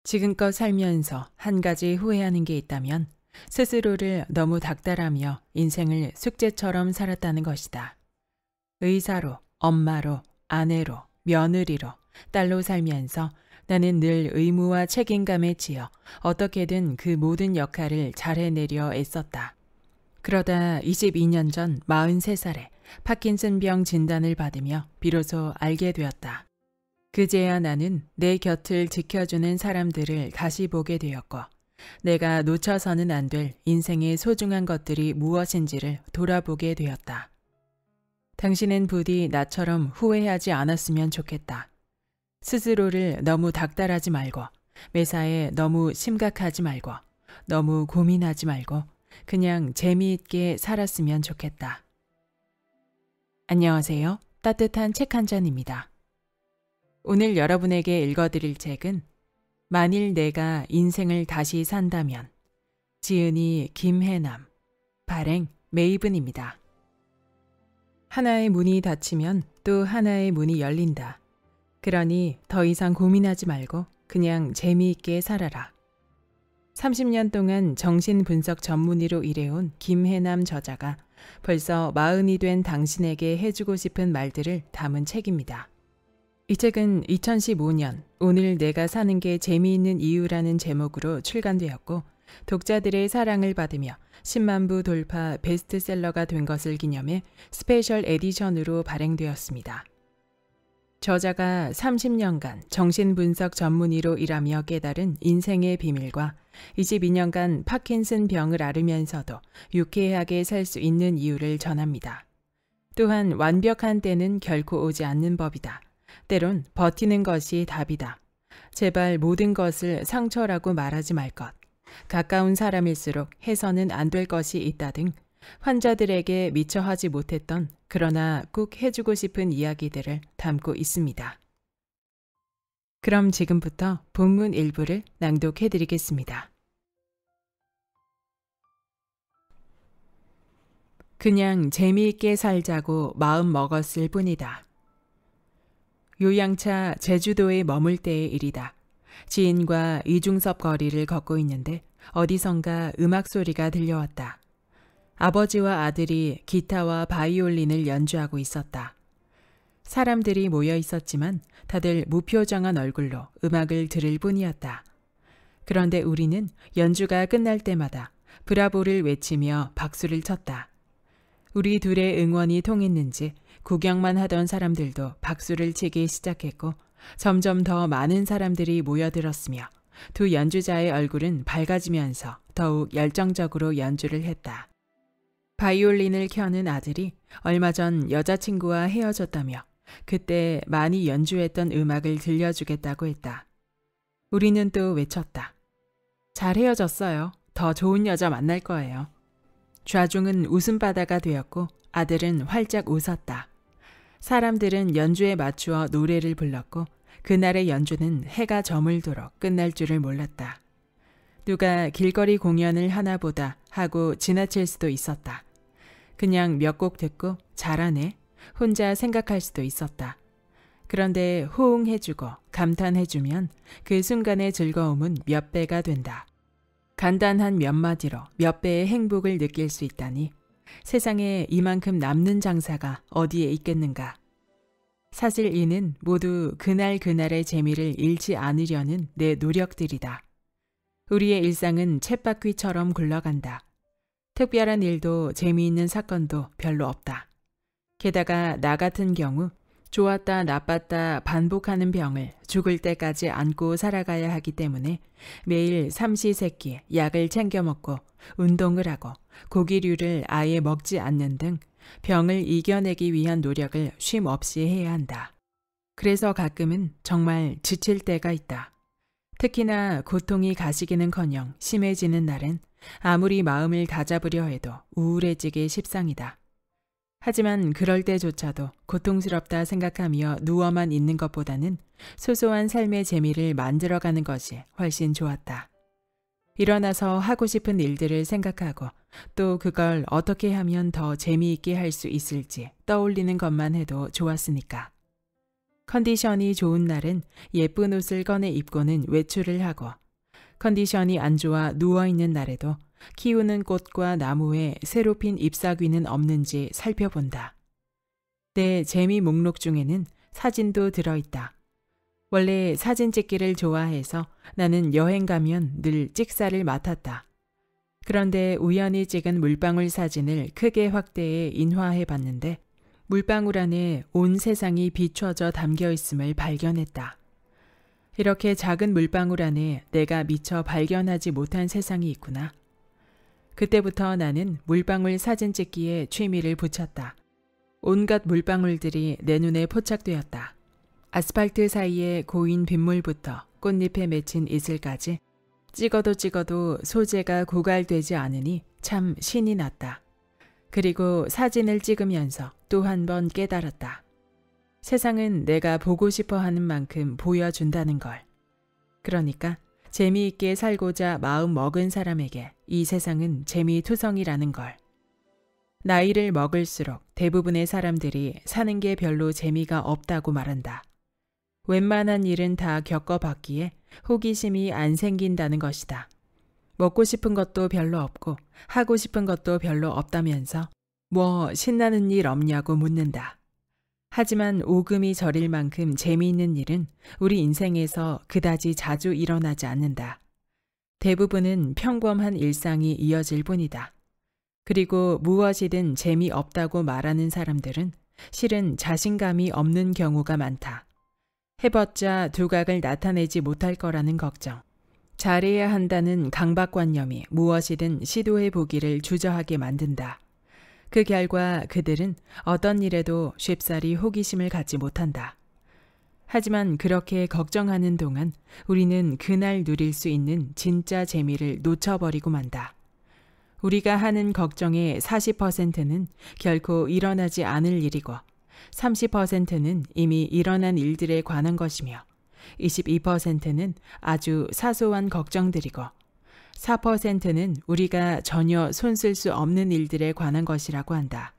지금껏 살면서 한 가지 후회하는 게 있다면 스스로를 너무 닥달하며 인생을 숙제처럼 살았다는 것이다. 의사로, 엄마로, 아내로, 며느리로, 딸로 살면서 나는 늘 의무와 책임감에 지어 어떻게든 그 모든 역할을 잘 해내려 애썼다. 그러다 22년 전 43살에 파킨슨병 진단을 받으며 비로소 알게 되었다. 그제야 나는 내 곁을 지켜주는 사람들을 다시 보게 되었고, 내가 놓쳐서는 안 될 인생의 소중한 것들이 무엇인지를 돌아보게 되었다. 당신은 부디 나처럼 후회하지 않았으면 좋겠다. 스스로를 너무 닥달하지 말고, 매사에 너무 심각하지 말고, 너무 고민하지 말고, 그냥 재미있게 살았으면 좋겠다. 안녕하세요. 따뜻한 책 한 잔입니다. 오늘 여러분에게 읽어드릴 책은 만일 내가 인생을 다시 산다면, 지은이 김혜남, 발행 메이븐입니다. 하나의 문이 닫히면 또 하나의 문이 열린다. 그러니 더 이상 고민하지 말고 그냥 재미있게 살아라. 30년 동안 정신분석 전문의로 일해온 김혜남 저자가 벌써 40이 된 당신에게 해주고 싶은 말들을 담은 책입니다. 이 책은 2015년 오늘 내가 사는 게 재미있는 이유라는 제목으로 출간되었고, 독자들의 사랑을 받으며 10만 부 돌파 베스트셀러가 된 것을 기념해 스페셜 에디션으로 발행되었습니다. 저자가 30년간 정신분석 전문의로 일하며 깨달은 인생의 비밀과 22년간 파킨슨 병을 앓으면서도 유쾌하게 살 수 있는 이유를 전합니다. 또한 완벽한 때는 결코 오지 않는 법이다. 때론 버티는 것이 답이다. 제발 모든 것을 상처라고 말하지 말 것. 가까운 사람일수록 해서는 안 될 것이 있다 등 환자들에게 미처 하지 못했던 그러나 꼭 해주고 싶은 이야기들을 담고 있습니다. 그럼 지금부터 본문 일부를 낭독해 드리겠습니다. 그냥 재미있게 살자고 마음 먹었을 뿐이다. 요양차 제주도에 머물 때의 일이다. 지인과 이중섭 거리를 걷고 있는데 어디선가 음악 소리가 들려왔다. 아버지와 아들이 기타와 바이올린을 연주하고 있었다. 사람들이 모여 있었지만 다들 무표정한 얼굴로 음악을 들을 뿐이었다. 그런데 우리는 연주가 끝날 때마다 브라보를 외치며 박수를 쳤다. 우리 둘의 응원이 통했는지 구경만 하던 사람들도 박수를 치기 시작했고, 점점 더 많은 사람들이 모여들었으며 두 연주자의 얼굴은 밝아지면서 더욱 열정적으로 연주를 했다. 바이올린을 켜는 아들이 얼마 전 여자친구와 헤어졌다며 그때 많이 연주했던 음악을 들려주겠다고 했다. 우리는 또 외쳤다. 잘 헤어졌어요. 더 좋은 여자 만날 거예요. 좌중은 웃음바다가 되었고 아들은 활짝 웃었다. 사람들은 연주에 맞추어 노래를 불렀고 그날의 연주는 해가 저물도록 끝날 줄을 몰랐다. 누가 길거리 공연을 하나 보다 하고 지나칠 수도 있었다. 그냥 몇 곡 듣고 잘하네 혼자 생각할 수도 있었다. 그런데 호응해주고 감탄해주면 그 순간의 즐거움은 몇 배가 된다. 간단한 몇 마디로 몇 배의 행복을 느낄 수 있다니 세상에 이만큼 남는 장사가 어디에 있겠는가. 사실 이는 모두 그날그날의 재미를 잃지 않으려는 내 노력들이다. 우리의 일상은 쳇바퀴처럼 굴러간다. 특별한 일도 재미있는 사건도 별로 없다. 게다가 나 같은 경우 좋았다 나빴다 반복하는 병을 죽을 때까지 안고 살아가야 하기 때문에 매일 삼시세끼 약을 챙겨 먹고 운동을 하고 고기류를 아예 먹지 않는 등 병을 이겨내기 위한 노력을 쉼 없이 해야 한다. 그래서 가끔은 정말 지칠 때가 있다. 특히나 고통이 가시기는커녕 심해지는 날엔 아무리 마음을 다잡으려 해도 우울해지기 십상이다. 하지만 그럴 때조차도 고통스럽다 생각하며 누워만 있는 것보다는 소소한 삶의 재미를 만들어가는 것이 훨씬 좋았다. 일어나서 하고 싶은 일들을 생각하고 또 그걸 어떻게 하면 더 재미있게 할 수 있을지 떠올리는 것만 해도 좋았으니까. 컨디션이 좋은 날은 예쁜 옷을 꺼내 입고는 외출을 하고, 컨디션이 안 좋아 누워있는 날에도 키우는 꽃과 나무에 새로 핀 잎사귀는 없는지 살펴본다. 내 재미 목록 중에는 사진도 들어있다. 원래 사진 찍기를 좋아해서 나는 여행 가면 늘 찍사를 맡았다. 그런데 우연히 찍은 물방울 사진을 크게 확대해 인화해 봤는데 물방울 안에 온 세상이 비춰져 담겨 있음을 발견했다. 이렇게 작은 물방울 안에 내가 미처 발견하지 못한 세상이 있구나. 그때부터 나는 물방울 사진 찍기에 취미를 붙였다. 온갖 물방울들이 내 눈에 포착되었다. 아스팔트 사이에 고인 빗물부터 꽃잎에 맺힌 이슬까지 찍어도 소재가 고갈되지 않으니 참 신이 났다. 그리고 사진을 찍으면서 또 한 번 깨달았다. 세상은 내가 보고 싶어 하는 만큼 보여준다는 걸. 그러니까 재미있게 살고자 마음 먹은 사람에게 이 세상은 재미투성이라는 걸. 나이를 먹을수록 대부분의 사람들이 사는 게 별로 재미가 없다고 말한다. 웬만한 일은 다 겪어봤기에 호기심이 안 생긴다는 것이다. 먹고 싶은 것도 별로 없고 하고 싶은 것도 별로 없다면서 뭐 신나는 일 없냐고 묻는다. 하지만 오금이 저릴 만큼 재미있는 일은 우리 인생에서 그다지 자주 일어나지 않는다. 대부분은 평범한 일상이 이어질 뿐이다. 그리고 무엇이든 재미없다고 말하는 사람들은 실은 자신감이 없는 경우가 많다. 해봤자 두각을 나타내지 못할 거라는 걱정. 잘해야 한다는 강박관념이 무엇이든 시도해보기를 주저하게 만든다. 그 결과 그들은 어떤 일에도 쉽사리 호기심을 갖지 못한다. 하지만 그렇게 걱정하는 동안 우리는 그날 누릴 수 있는 진짜 재미를 놓쳐버리고 만다. 우리가 하는 걱정의 40%는 결코 일어나지 않을 일이고 30%는 이미 일어난 일들에 관한 것이며 22%는 아주 사소한 걱정들이고 4%는 우리가 전혀 손쓸 수 없는 일들에 관한 것이라고 한다.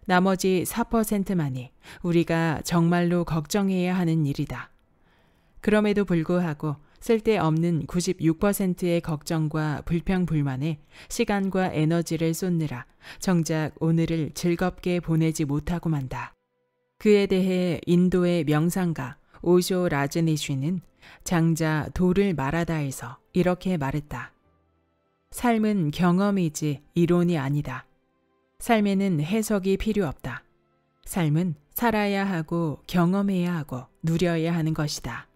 나머지 4%만이 우리가 정말로 걱정해야 하는 일이다. 그럼에도 불구하고 쓸데없는 96%의 걱정과 불평불만에 시간과 에너지를 쏟느라 정작 오늘을 즐겁게 보내지 못하고 만다. 그에 대해 인도의 명상가 오쇼 라즈니쉬는 장자 도를 말하다에서 이렇게 말했다. 삶은 경험이지 이론이 아니다. 삶에는 해석이 필요 없다. 삶은 살아야 하고 경험해야 하고 누려야 하는 것이다.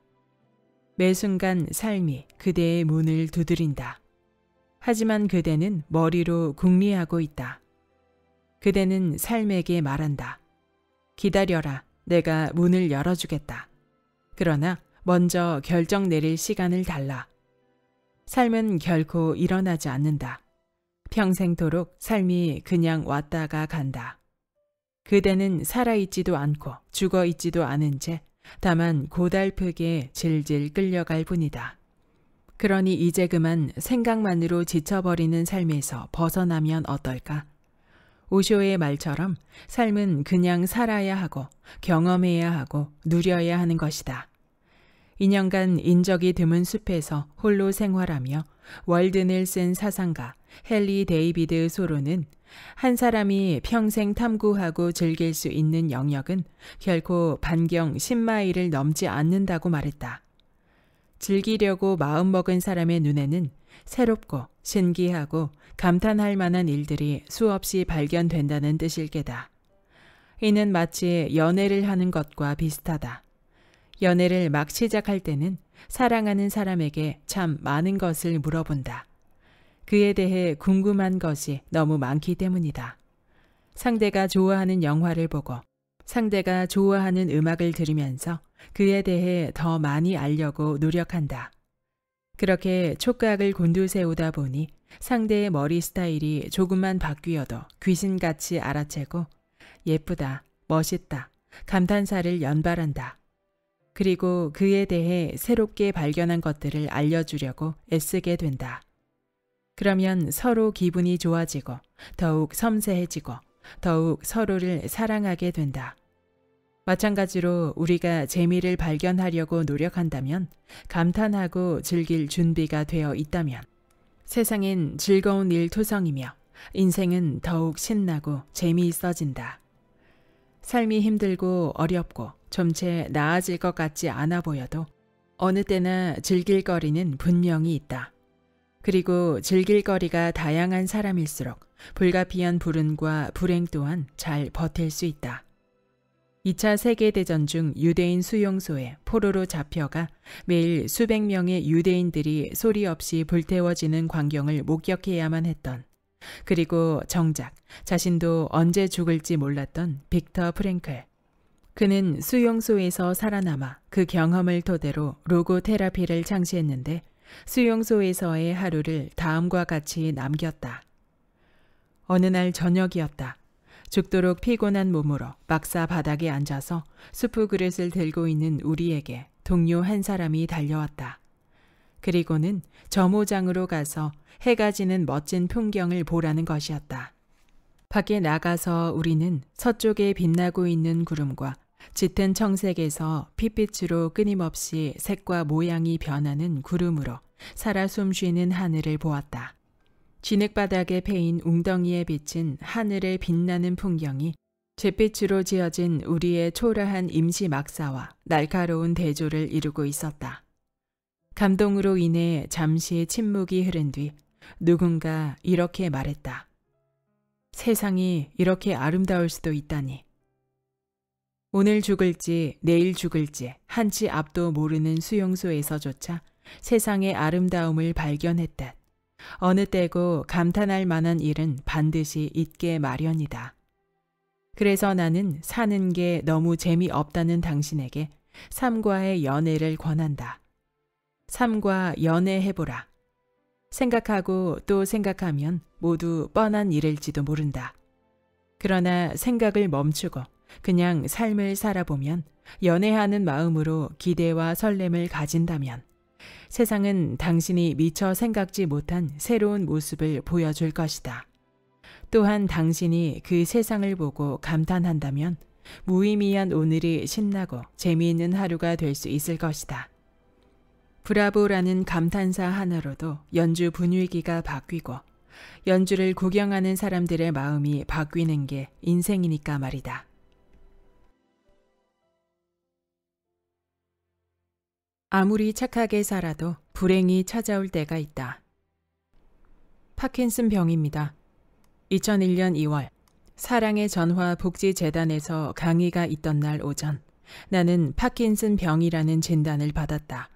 매 순간 삶이 그대의 문을 두드린다. 하지만 그대는 머리로 궁리하고 있다. 그대는 삶에게 말한다. 기다려라. 내가 문을 열어주겠다. 그러나 먼저 결정 내릴 시간을 달라. 삶은 결코 일어나지 않는다. 평생토록 삶이 그냥 왔다가 간다. 그대는 살아있지도 않고 죽어있지도 않은 채 다만 고달프게 질질 끌려갈 뿐이다. 그러니 이제 그만 생각만으로 지쳐버리는 삶에서 벗어나면 어떨까? 오쇼의 말처럼 삶은 그냥 살아야 하고 경험해야 하고 누려야 하는 것이다. 2년간 인적이 드문 숲에서 홀로 생활하며 월든을 쓴 사상가 헨리 데이비드 소로는 한 사람이 평생 탐구하고 즐길 수 있는 영역은 결코 반경 10마일을 넘지 않는다고 말했다. 즐기려고 마음먹은 사람의 눈에는 새롭고 신기하고 감탄할 만한 일들이 수없이 발견된다는 뜻일 게다. 이는 마치 연애를 하는 것과 비슷하다. 연애를 막 시작할 때는 사랑하는 사람에게 참 많은 것을 물어본다. 그에 대해 궁금한 것이 너무 많기 때문이다. 상대가 좋아하는 영화를 보고 상대가 좋아하는 음악을 들으면서 그에 대해 더 많이 알려고 노력한다. 그렇게 촉각을 곤두세우다 보니 상대의 머리 스타일이 조금만 바뀌어도 귀신같이 알아채고 예쁘다, 멋있다, 감탄사를 연발한다. 그리고 그에 대해 새롭게 발견한 것들을 알려주려고 애쓰게 된다. 그러면 서로 기분이 좋아지고 더욱 섬세해지고 더욱 서로를 사랑하게 된다. 마찬가지로 우리가 재미를 발견하려고 노력한다면, 감탄하고 즐길 준비가 되어 있다면, 세상엔 즐거운 일 투성이며 인생은 더욱 신나고 재미있어진다. 삶이 힘들고 어렵고 좀 채 나아질 것 같지 않아 보여도 어느 때나 즐길 거리는 분명히 있다. 그리고 즐길 거리가 다양한 사람일수록 불가피한 불운과 불행 또한 잘 버틸 수 있다. 2차 세계대전 중 유대인 수용소에 포로로 잡혀가 매일 수백 명의 유대인들이 소리 없이 불태워지는 광경을 목격해야만 했던, 그리고 정작 자신도 언제 죽을지 몰랐던 빅터 프랭클. 그는 수용소에서 살아남아 그 경험을 토대로 로고 테라피를 창시했는데, 수용소에서의 하루를 다음과 같이 남겼다. 어느 날 저녁이었다. 죽도록 피곤한 몸으로 막사 바닥에 앉아서 수프 그릇을 들고 있는 우리에게 동료 한 사람이 달려왔다. 그리고는 점호장으로 가서 해가 지는 멋진 풍경을 보라는 것이었다. 밖에 나가서 우리는 서쪽에 빛나고 있는 구름과 짙은 청색에서 핏빛으로 끊임없이 색과 모양이 변하는 구름으로 살아 숨쉬는 하늘을 보았다. 진흙바닥에 패인 웅덩이에 비친 하늘의 빛나는 풍경이 잿빛으로 지어진 우리의 초라한 임시 막사와 날카로운 대조를 이루고 있었다. 감동으로 인해 잠시 침묵이 흐른 뒤 누군가 이렇게 말했다. 세상이 이렇게 아름다울 수도 있다니. 오늘 죽을지 내일 죽을지 한치 앞도 모르는 수용소에서조차 세상의 아름다움을 발견했듯 어느 때고 감탄할 만한 일은 반드시 있게 마련이다. 그래서 나는 사는 게 너무 재미없다는 당신에게 삶과의 연애를 권한다. 삶과 연애해보라. 생각하고 또 생각하면 모두 뻔한 일일지도 모른다. 그러나 생각을 멈추고 그냥 삶을 살아보면, 연애하는 마음으로 기대와 설렘을 가진다면 세상은 당신이 미처 생각지 못한 새로운 모습을 보여줄 것이다. 또한 당신이 그 세상을 보고 감탄한다면 무의미한 오늘이 신나고 재미있는 하루가 될 수 있을 것이다. 브라보라는 감탄사 하나로도 연주 분위기가 바뀌고 연주를 구경하는 사람들의 마음이 바뀌는 게 인생이니까 말이다. 아무리 착하게 살아도 불행이 찾아올 때가 있다. 파킨슨 병입니다. 2001년 2월 사랑의 전화 복지재단에서 강의가 있던 날 오전, 나는 파킨슨 병이라는 진단을 받았다.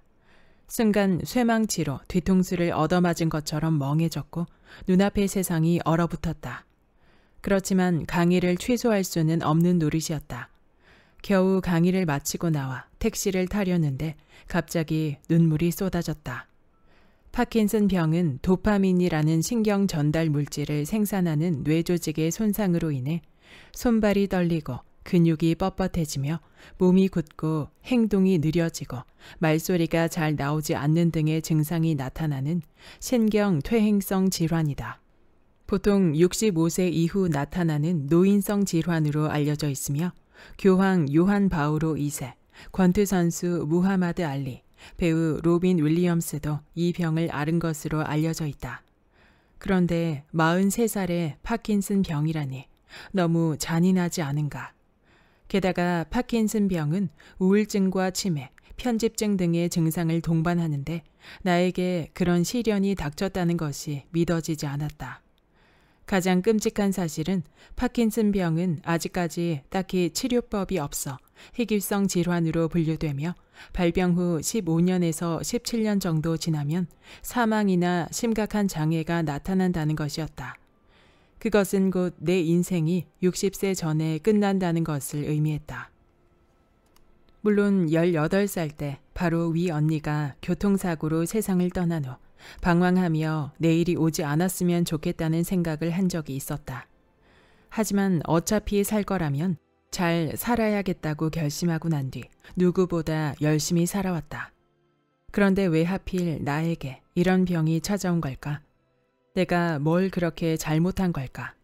순간 쇠망치로 뒤통수를 얻어맞은 것처럼 멍해졌고 눈앞의 세상이 얼어붙었다. 그렇지만 강의를 취소할 수는 없는 노릇이었다. 겨우 강의를 마치고 나와 택시를 타려는데 갑자기 눈물이 쏟아졌다. 파킨슨 병은 도파민이라는 신경 전달 물질을 생산하는 뇌조직의 손상으로 인해 손발이 떨리고 근육이 뻣뻣해지며 몸이 굳고 행동이 느려지고 말소리가 잘 나오지 않는 등의 증상이 나타나는 신경 퇴행성 질환이다. 보통 65세 이후 나타나는 노인성 질환으로 알려져 있으며 교황 요한 바오로 2세, 권투 선수 무하마드 알리, 배우 로빈 윌리엄스도 이 병을 앓은 것으로 알려져 있다. 그런데 43살의 파킨슨 병이라니 너무 잔인하지 않은가. 게다가 파킨슨 병은 우울증과 치매, 편집증 등의 증상을 동반하는데 나에게 그런 시련이 닥쳤다는 것이 믿어지지 않았다. 가장 끔찍한 사실은 파킨슨 병은 아직까지 딱히 치료법이 없어 희귀성 질환으로 분류되며 발병 후 15년에서 17년 정도 지나면 사망이나 심각한 장애가 나타난다는 것이었다. 그것은 곧 내 인생이 60세 전에 끝난다는 것을 의미했다. 물론 18살 때 바로 위 언니가 교통사고로 세상을 떠난 후 방황하며 내일이 오지 않았으면 좋겠다는 생각을 한 적이 있었다. 하지만 어차피 살 거라면 잘 살아야겠다고 결심하고 난 뒤 누구보다 열심히 살아왔다. 그런데 왜 하필 나에게 이런 병이 찾아온 걸까? 내가 뭘 그렇게 잘못한 걸까?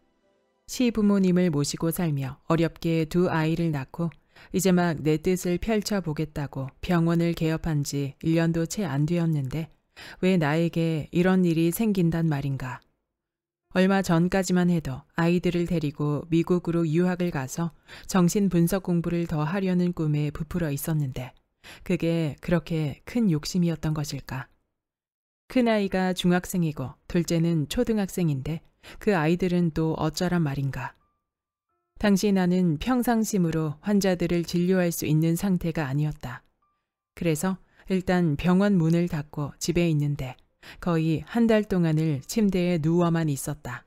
시부모님을 모시고 살며 어렵게 두 아이를 낳고 이제 막 내 뜻을 펼쳐보겠다고 병원을 개업한 지 1년도 채 안 되었는데 왜 나에게 이런 일이 생긴단 말인가. 얼마 전까지만 해도 아이들을 데리고 미국으로 유학을 가서 정신 분석 공부를 더 하려는 꿈에 부풀어 있었는데 그게 그렇게 큰 욕심이었던 것일까. 큰아이가 중학생이고 둘째는 초등학생인데 그 아이들은 또 어쩌란 말인가. 당시 나는 평상심으로 환자들을 진료할 수 있는 상태가 아니었다. 그래서 일단 병원 문을 닫고 집에 있는데 거의 한 달 동안을 침대에 누워만 있었다.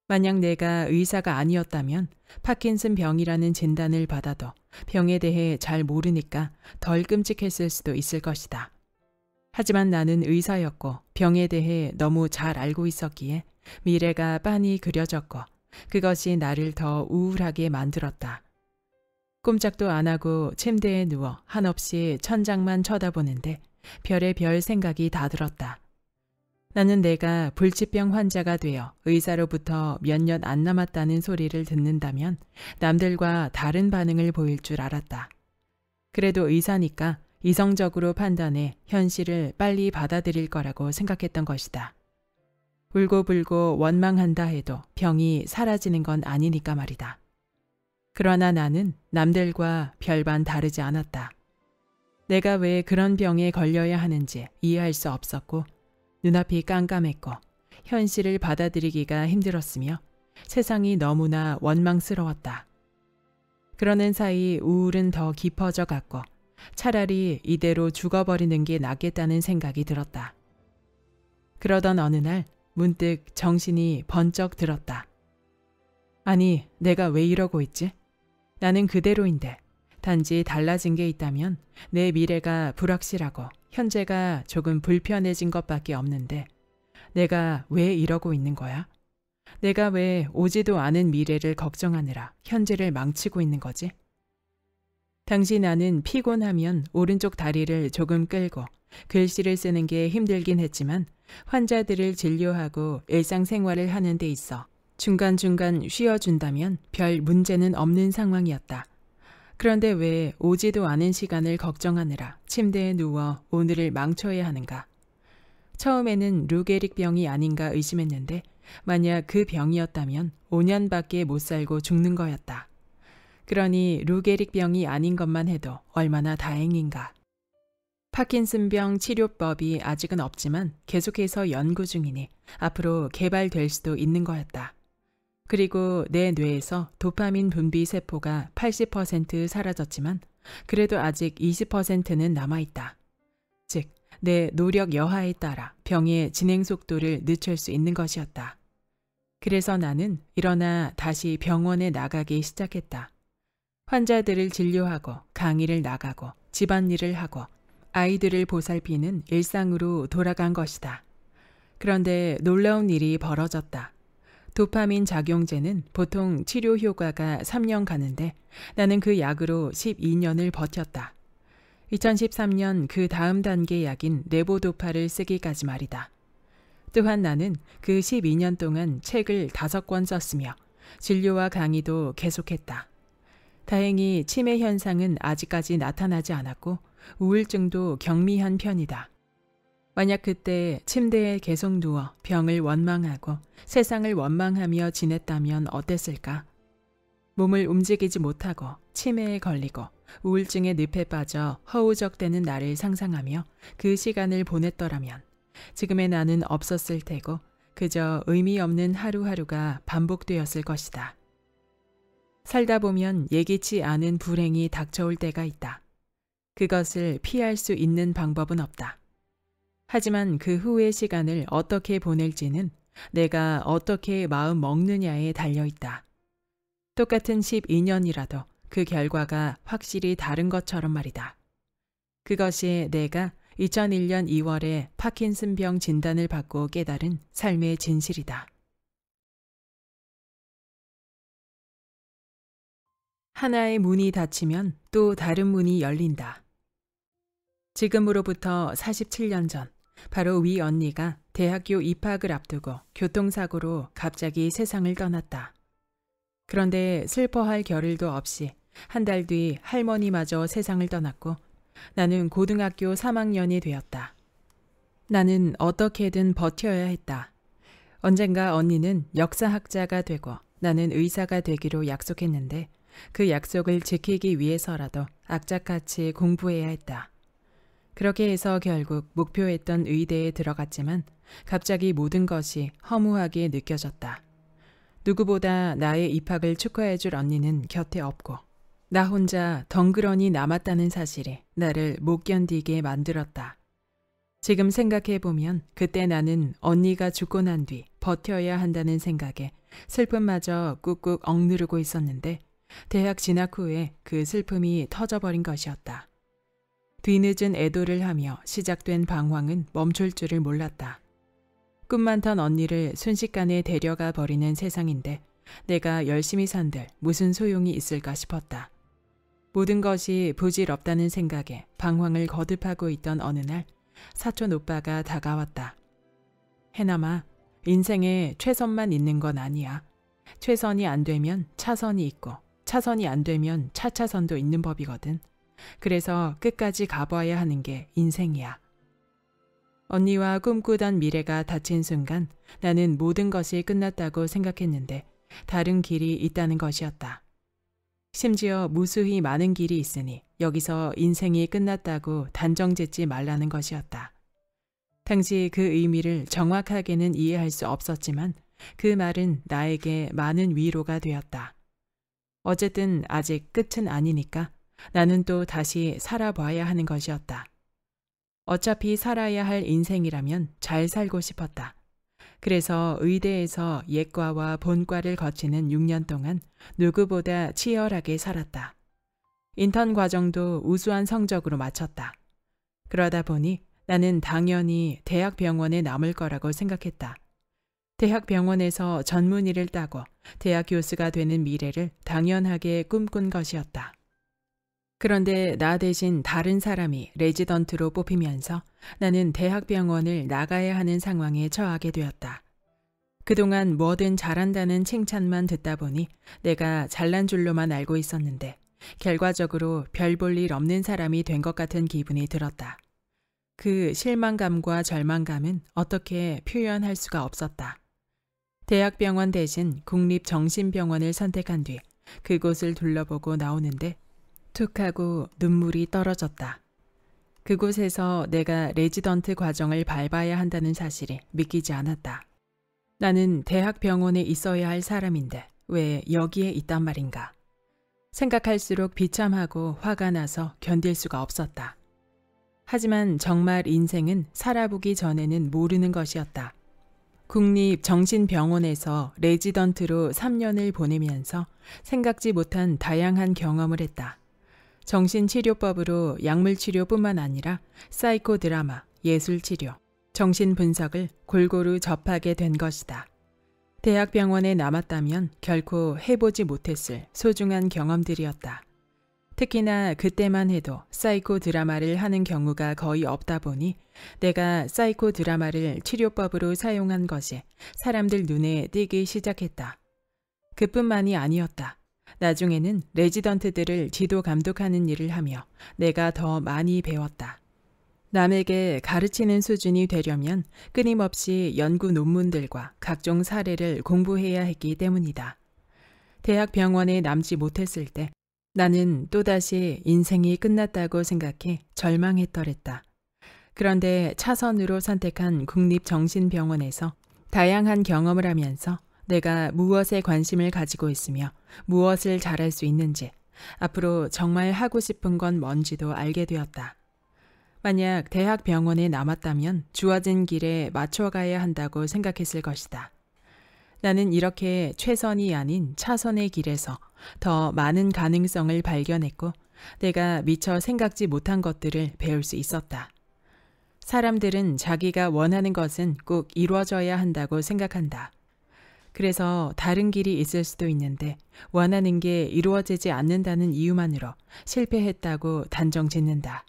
만약 내가 의사가 아니었다면 파킨슨 병이라는 진단을 받아도 병에 대해 잘 모르니까 덜 끔찍했을 수도 있을 것이다. 하지만 나는 의사였고 병에 대해 너무 잘 알고 있었기에 미래가 빤히 그려졌고 그것이 나를 더 우울하게 만들었다. 꼼짝도 안 하고 침대에 누워 한없이 천장만 쳐다보는데 별의별 생각이 다 들었다. 나는 내가 불치병 환자가 되어 의사로부터 몇 년 안 남았다는 소리를 듣는다면 남들과 다른 반응을 보일 줄 알았다. 그래도 의사니까 이성적으로 판단해 현실을 빨리 받아들일 거라고 생각했던 것이다. 울고불고 원망한다 해도 병이 사라지는 건 아니니까 말이다. 그러나 나는 남들과 별반 다르지 않았다. 내가 왜 그런 병에 걸려야 하는지 이해할 수 없었고 눈앞이 깜깜했고 현실을 받아들이기가 힘들었으며 세상이 너무나 원망스러웠다. 그러는 사이 우울은 더 깊어져 갔고 차라리 이대로 죽어버리는 게 낫겠다는 생각이 들었다. 그러던 어느 날 문득 정신이 번쩍 들었다. 아니, 내가 왜 이러고 있지? 나는 그대로인데 단지 달라진 게 있다면 내 미래가 불확실하고 현재가 조금 불편해진 것밖에 없는데 내가 왜 이러고 있는 거야? 내가 왜 오지도 않은 미래를 걱정하느라 현재를 망치고 있는 거지? 당시 나는 피곤하면 오른쪽 다리를 조금 끌고 글씨를 쓰는 게 힘들긴 했지만 환자들을 진료하고 일상생활을 하는 데 있어 중간중간 쉬어준다면 별 문제는 없는 상황이었다. 그런데 왜 오지도 않은 시간을 걱정하느라 침대에 누워 오늘을 망쳐야 하는가? 처음에는 루게릭 병이 아닌가 의심했는데 만약 그 병이었다면 5년밖에 못 살고 죽는 거였다. 그러니 루게릭 병이 아닌 것만 해도 얼마나 다행인가. 파킨슨병 치료법이 아직은 없지만 계속해서 연구 중이니 앞으로 개발될 수도 있는 거였다. 그리고 내 뇌에서 도파민 분비 세포가 80% 사라졌지만 그래도 아직 20%는 남아있다. 즉, 내 노력 여하에 따라 병의 진행 속도를 늦출 수 있는 것이었다. 그래서 나는 일어나 다시 병원에 나가기 시작했다. 환자들을 진료하고 강의를 나가고 집안일을 하고 아이들을 보살피는 일상으로 돌아간 것이다. 그런데 놀라운 일이 벌어졌다. 도파민 작용제는 보통 치료 효과가 3년 가는데 나는 그 약으로 12년을 버텼다. 2013년 그 다음 단계 약인 레보도파를 쓰기까지 말이다. 또한 나는 그 12년 동안 책을 5권 썼으며 진료와 강의도 계속했다. 다행히 치매 현상은 아직까지 나타나지 않았고 우울증도 경미한 편이다. 만약 그때 침대에 계속 누워 병을 원망하고 세상을 원망하며 지냈다면 어땠을까? 몸을 움직이지 못하고 치매에 걸리고 우울증의 늪에 빠져 허우적대는 나를 상상하며 그 시간을 보냈더라면 지금의 나는 없었을 테고 그저 의미 없는 하루하루가 반복되었을 것이다. 살다 보면 예기치 않은 불행이 닥쳐올 때가 있다. 그것을 피할 수 있는 방법은 없다. 하지만 그 후의 시간을 어떻게 보낼지는 내가 어떻게 마음 먹느냐에 달려있다. 똑같은 12년이라도 그 결과가 확실히 다른 것처럼 말이다. 그것이 내가 2001년 2월에 파킨슨병 진단을 받고 깨달은 삶의 진실이다. 하나의 문이 닫히면 또 다른 문이 열린다. 지금으로부터 47년 전 바로 위 언니가 대학교 입학을 앞두고 교통사고로 갑자기 세상을 떠났다. 그런데 슬퍼할 겨를도 없이 한 달 뒤 할머니마저 세상을 떠났고 나는 고등학교 3학년이 되었다. 나는 어떻게든 버텨야 했다. 언젠가 언니는 역사학자가 되고 나는 의사가 되기로 약속했는데 그 약속을 지키기 위해서라도 악착같이 공부해야 했다. 그렇게 해서 결국 목표했던 의대에 들어갔지만 갑자기 모든 것이 허무하게 느껴졌다. 누구보다 나의 입학을 축하해줄 언니는 곁에 없고 나 혼자 덩그러니 남았다는 사실이 나를 못 견디게 만들었다. 지금 생각해보면 그때 나는 언니가 죽고 난 뒤 버텨야 한다는 생각에 슬픔마저 꾹꾹 억누르고 있었는데 대학 진학 후에 그 슬픔이 터져버린 것이었다. 뒤늦은 애도를 하며 시작된 방황은 멈출 줄을 몰랐다. 꿈 많던 언니를 순식간에 데려가 버리는 세상인데 내가 열심히 산들 무슨 소용이 있을까 싶었다. 모든 것이 부질없다는 생각에 방황을 거듭하고 있던 어느 날 사촌 오빠가 다가왔다. 해남아, 인생에 최선만 있는 건 아니야. 최선이 안 되면 차선이 있고 차선이 안 되면 차차선도 있는 법이거든. 그래서 끝까지 가봐야 하는 게 인생이야. 언니와 꿈꾸던 미래가 닫힌 순간 나는 모든 것이 끝났다고 생각했는데 다른 길이 있다는 것이었다. 심지어 무수히 많은 길이 있으니 여기서 인생이 끝났다고 단정짓지 말라는 것이었다. 당시 그 의미를 정확하게는 이해할 수 없었지만 그 말은 나에게 많은 위로가 되었다. 어쨌든 아직 끝은 아니니까 나는 또 다시 살아봐야 하는 것이었다. 어차피 살아야 할 인생이라면 잘 살고 싶었다. 그래서 의대에서 예과와 본과를 거치는 6년 동안 누구보다 치열하게 살았다. 인턴 과정도 우수한 성적으로 마쳤다. 그러다 보니 나는 당연히 대학병원에 남을 거라고 생각했다. 대학병원에서 전문의를 따고 대학 교수가 되는 미래를 당연하게 꿈꾼 것이었다. 그런데 나 대신 다른 사람이 레지던트로 뽑히면서 나는 대학병원을 나가야 하는 상황에 처하게 되었다. 그동안 뭐든 잘한다는 칭찬만 듣다 보니 내가 잘난 줄로만 알고 있었는데 결과적으로 별 볼 일 없는 사람이 된 것 같은 기분이 들었다. 그 실망감과 절망감은 어떻게 표현할 수가 없었다. 대학병원 대신 국립정신병원을 선택한 뒤 그곳을 둘러보고 나오는데 툭 하고 눈물이 떨어졌다. 그곳에서 내가 레지던트 과정을 밟아야 한다는 사실이 믿기지 않았다. 나는 대학병원에 있어야 할 사람인데 왜 여기에 있단 말인가. 생각할수록 비참하고 화가 나서 견딜 수가 없었다. 하지만 정말 인생은 살아보기 전에는 모르는 것이었다. 국립정신병원에서 레지던트로 3년을 보내면서 생각지 못한 다양한 경험을 했다. 정신치료법으로 약물치료뿐만 아니라 사이코 드라마, 예술치료, 정신분석을 골고루 접하게 된 것이다. 대학병원에 남았다면 결코 해보지 못했을 소중한 경험들이었다. 특히나 그때만 해도 사이코 드라마를 하는 경우가 거의 없다 보니 내가 사이코 드라마를 치료법으로 사용한 것이 사람들 눈에 띄기 시작했다. 그뿐만이 아니었다. 나중에는 레지던트들을 지도 감독하는 일을 하며 내가 더 많이 배웠다. 남에게 가르치는 수준이 되려면 끊임없이 연구 논문들과 각종 사례를 공부해야 했기 때문이다. 대학병원에 남지 못했을 때 나는 또다시 인생이 끝났다고 생각해 절망했더랬다. 그런데 차선으로 선택한 국립정신병원에서 다양한 경험을 하면서 내가 무엇에 관심을 가지고 있으며 무엇을 잘할 수 있는지, 앞으로 정말 하고 싶은 건 뭔지도 알게 되었다. 만약 대학병원에 남았다면 주어진 길에 맞춰가야 한다고 생각했을 것이다. 나는 이렇게 최선이 아닌 차선의 길에서 더 많은 가능성을 발견했고 내가 미처 생각지 못한 것들을 배울 수 있었다. 사람들은 자기가 원하는 것은 꼭 이루어져야 한다고 생각한다. 그래서 다른 길이 있을 수도 있는데 원하는 게 이루어지지 않는다는 이유만으로 실패했다고 단정 짓는다.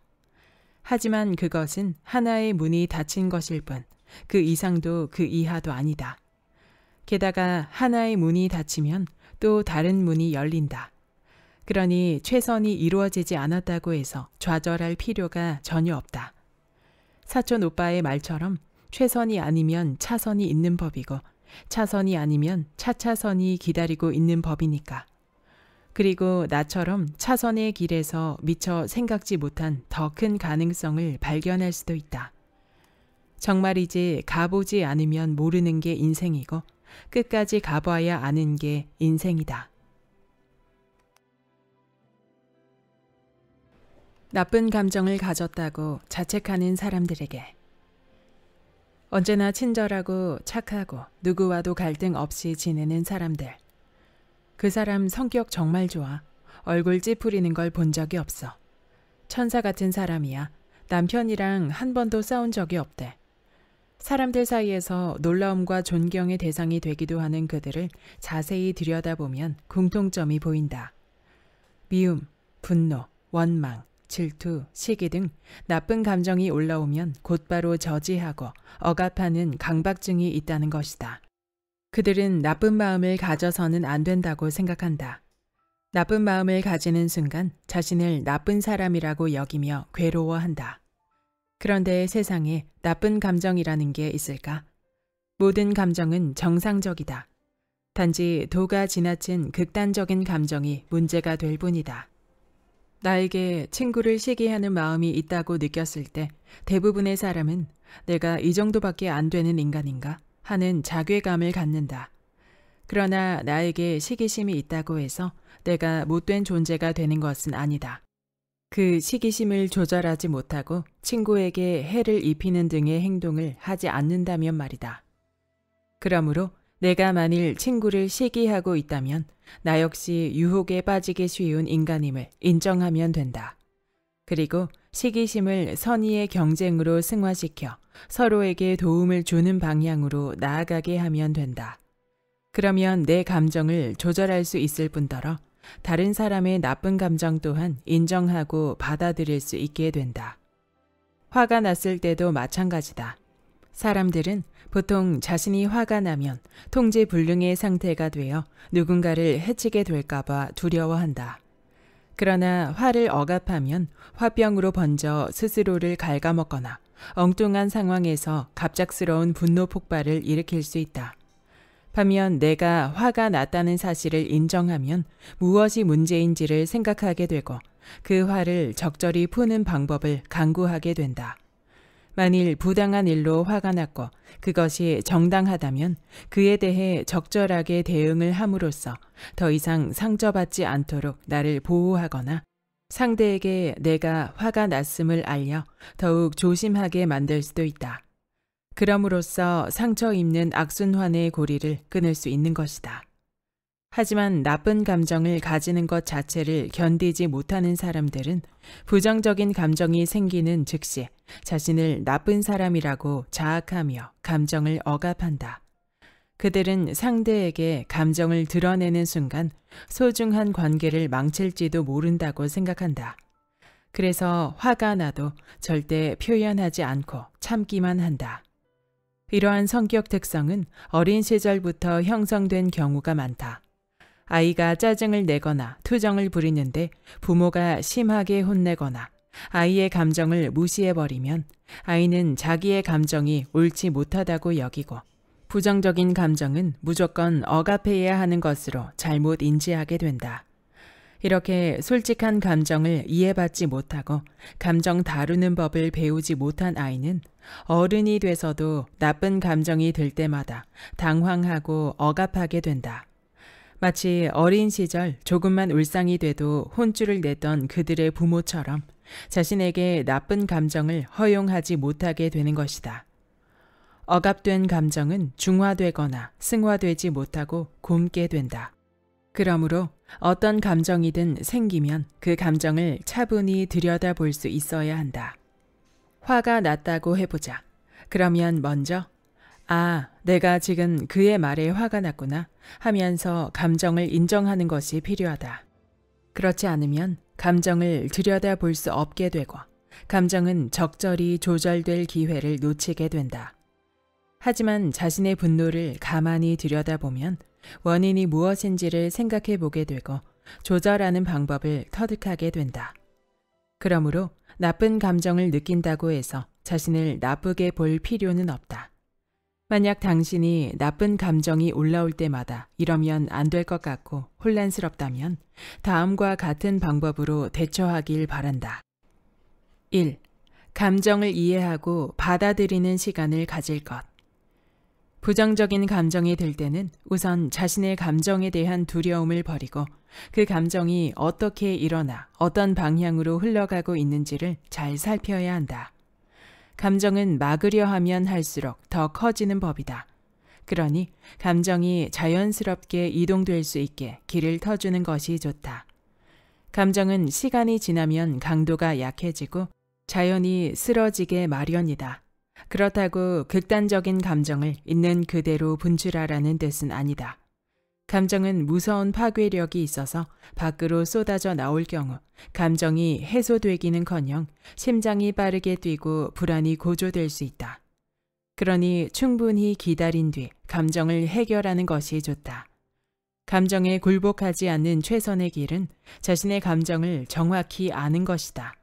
하지만 그것은 하나의 문이 닫힌 것일 뿐 그 이상도 그 이하도 아니다. 게다가 하나의 문이 닫히면 또 다른 문이 열린다. 그러니 최선이 이루어지지 않았다고 해서 좌절할 필요가 전혀 없다. 사촌 오빠의 말처럼 최선이 아니면 차선이 있는 법이고 차선이 아니면 차차선이 기다리고 있는 법이니까. 그리고 나처럼 차선의 길에서 미처 생각지 못한 더 큰 가능성을 발견할 수도 있다. 정말이지 가보지 않으면 모르는 게 인생이고 끝까지 가봐야 아는 게 인생이다. 나쁜 감정을 가졌다고 자책하는 사람들에게 언제나 친절하고 착하고 누구와도 갈등 없이 지내는 사람들. 그 사람 성격 정말 좋아. 얼굴 찌푸리는 걸 본 적이 없어. 천사 같은 사람이야. 남편이랑 한 번도 싸운 적이 없대. 사람들 사이에서 놀라움과 존경의 대상이 되기도 하는 그들을 자세히 들여다보면 공통점이 보인다. 미움, 분노, 원망, 질투, 시기 등 나쁜 감정이 올라오면 곧바로 저지하고 억압하는 강박증이 있다는 것이다. 그들은 나쁜 마음을 가져서는 안 된다고 생각한다. 나쁜 마음을 가지는 순간 자신을 나쁜 사람이라고 여기며 괴로워한다. 그런데 세상에 나쁜 감정이라는 게 있을까? 모든 감정은 정상적이다. 단지 도가 지나친 극단적인 감정이 문제가 될 뿐이다. 나에게 친구를 시기하는 마음이 있다고 느꼈을 때 대부분의 사람은 내가 이 정도밖에 안 되는 인간인가 하는 자괴감을 갖는다. 그러나 나에게 시기심이 있다고 해서 내가 못된 존재가 되는 것은 아니다. 그 시기심을 조절하지 못하고 친구에게 해를 입히는 등의 행동을 하지 않는다면 말이다. 그러므로 내가 만일 친구를 시기하고 있다면 나 역시 유혹에 빠지기 쉬운 인간임을 인정하면 된다. 그리고 시기심을 선의의 경쟁으로 승화시켜 서로에게 도움을 주는 방향으로 나아가게 하면 된다. 그러면 내 감정을 조절할 수 있을 뿐더러 다른 사람의 나쁜 감정 또한 인정하고 받아들일 수 있게 된다. 화가 났을 때도 마찬가지다. 사람들은 보통 자신이 화가 나면 통제불능의 상태가 되어 누군가를 해치게 될까봐 두려워한다. 그러나 화를 억압하면 화병으로 번져 스스로를 갉아먹거나 엉뚱한 상황에서 갑작스러운 분노 폭발을 일으킬 수 있다. 반면 내가 화가 났다는 사실을 인정하면 무엇이 문제인지를 생각하게 되고 그 화를 적절히 푸는 방법을 강구하게 된다. 만일 부당한 일로 화가 났고 그것이 정당하다면 그에 대해 적절하게 대응을 함으로써 더 이상 상처받지 않도록 나를 보호하거나 상대에게 내가 화가 났음을 알려 더욱 조심하게 만들 수도 있다. 그럼으로써 상처 입는 악순환의 고리를 끊을 수 있는 것이다. 하지만 나쁜 감정을 가지는 것 자체를 견디지 못하는 사람들은 부정적인 감정이 생기는 즉시 자신을 나쁜 사람이라고 자학하며 감정을 억압한다. 그들은 상대에게 감정을 드러내는 순간 소중한 관계를 망칠지도 모른다고 생각한다. 그래서 화가 나도 절대 표현하지 않고 참기만 한다. 이러한 성격 특성은 어린 시절부터 형성된 경우가 많다. 아이가 짜증을 내거나 투정을 부리는데 부모가 심하게 혼내거나 아이의 감정을 무시해버리면 아이는 자기의 감정이 옳지 못하다고 여기고 부정적인 감정은 무조건 억압해야 하는 것으로 잘못 인지하게 된다. 이렇게 솔직한 감정을 이해받지 못하고 감정 다루는 법을 배우지 못한 아이는 어른이 돼서도 나쁜 감정이 들 때마다 당황하고 억압하게 된다. 마치 어린 시절 조금만 울상이 돼도 혼쭐을 내던 그들의 부모처럼 자신에게 나쁜 감정을 허용하지 못하게 되는 것이다. 억압된 감정은 중화되거나 승화되지 못하고 굼게 된다. 그러므로 어떤 감정이든 생기면 그 감정을 차분히 들여다볼 수 있어야 한다. 화가 났다고 해보자. 그러면 먼저 내가 지금 그의 말에 화가 났구나 하면서 감정을 인정하는 것이 필요하다. 그렇지 않으면 감정을 들여다볼 수 없게 되고 감정은 적절히 조절될 기회를 놓치게 된다. 하지만 자신의 분노를 가만히 들여다보면 원인이 무엇인지를 생각해 보게 되고 조절하는 방법을 터득하게 된다. 그러므로 나쁜 감정을 느낀다고 해서 자신을 나쁘게 볼 필요는 없다. 만약 당신이 나쁜 감정이 올라올 때마다 이러면 안 될 것 같고 혼란스럽다면 다음과 같은 방법으로 대처하길 바란다. 1. 감정을 이해하고 받아들이는 시간을 가질 것. 부정적인 감정이 들 때는 우선 자신의 감정에 대한 두려움을 버리고 그 감정이 어떻게 일어나 어떤 방향으로 흘러가고 있는지를 잘 살펴야 한다. 감정은 막으려 하면 할수록 더 커지는 법이다. 그러니 감정이 자연스럽게 이동될 수 있게 길을 터주는 것이 좋다. 감정은 시간이 지나면 강도가 약해지고 자연히 쓰러지게 마련이다. 그렇다고 극단적인 감정을 있는 그대로 분출하라는 뜻은 아니다. 감정은 무서운 파괴력이 있어서 밖으로 쏟아져 나올 경우 감정이 해소되기는커녕 심장이 빠르게 뛰고 불안이 고조될 수 있다. 그러니 충분히 기다린 뒤 감정을 해결하는 것이 좋다. 감정에 굴복하지 않는 최선의 길은 자신의 감정을 정확히 아는 것이다.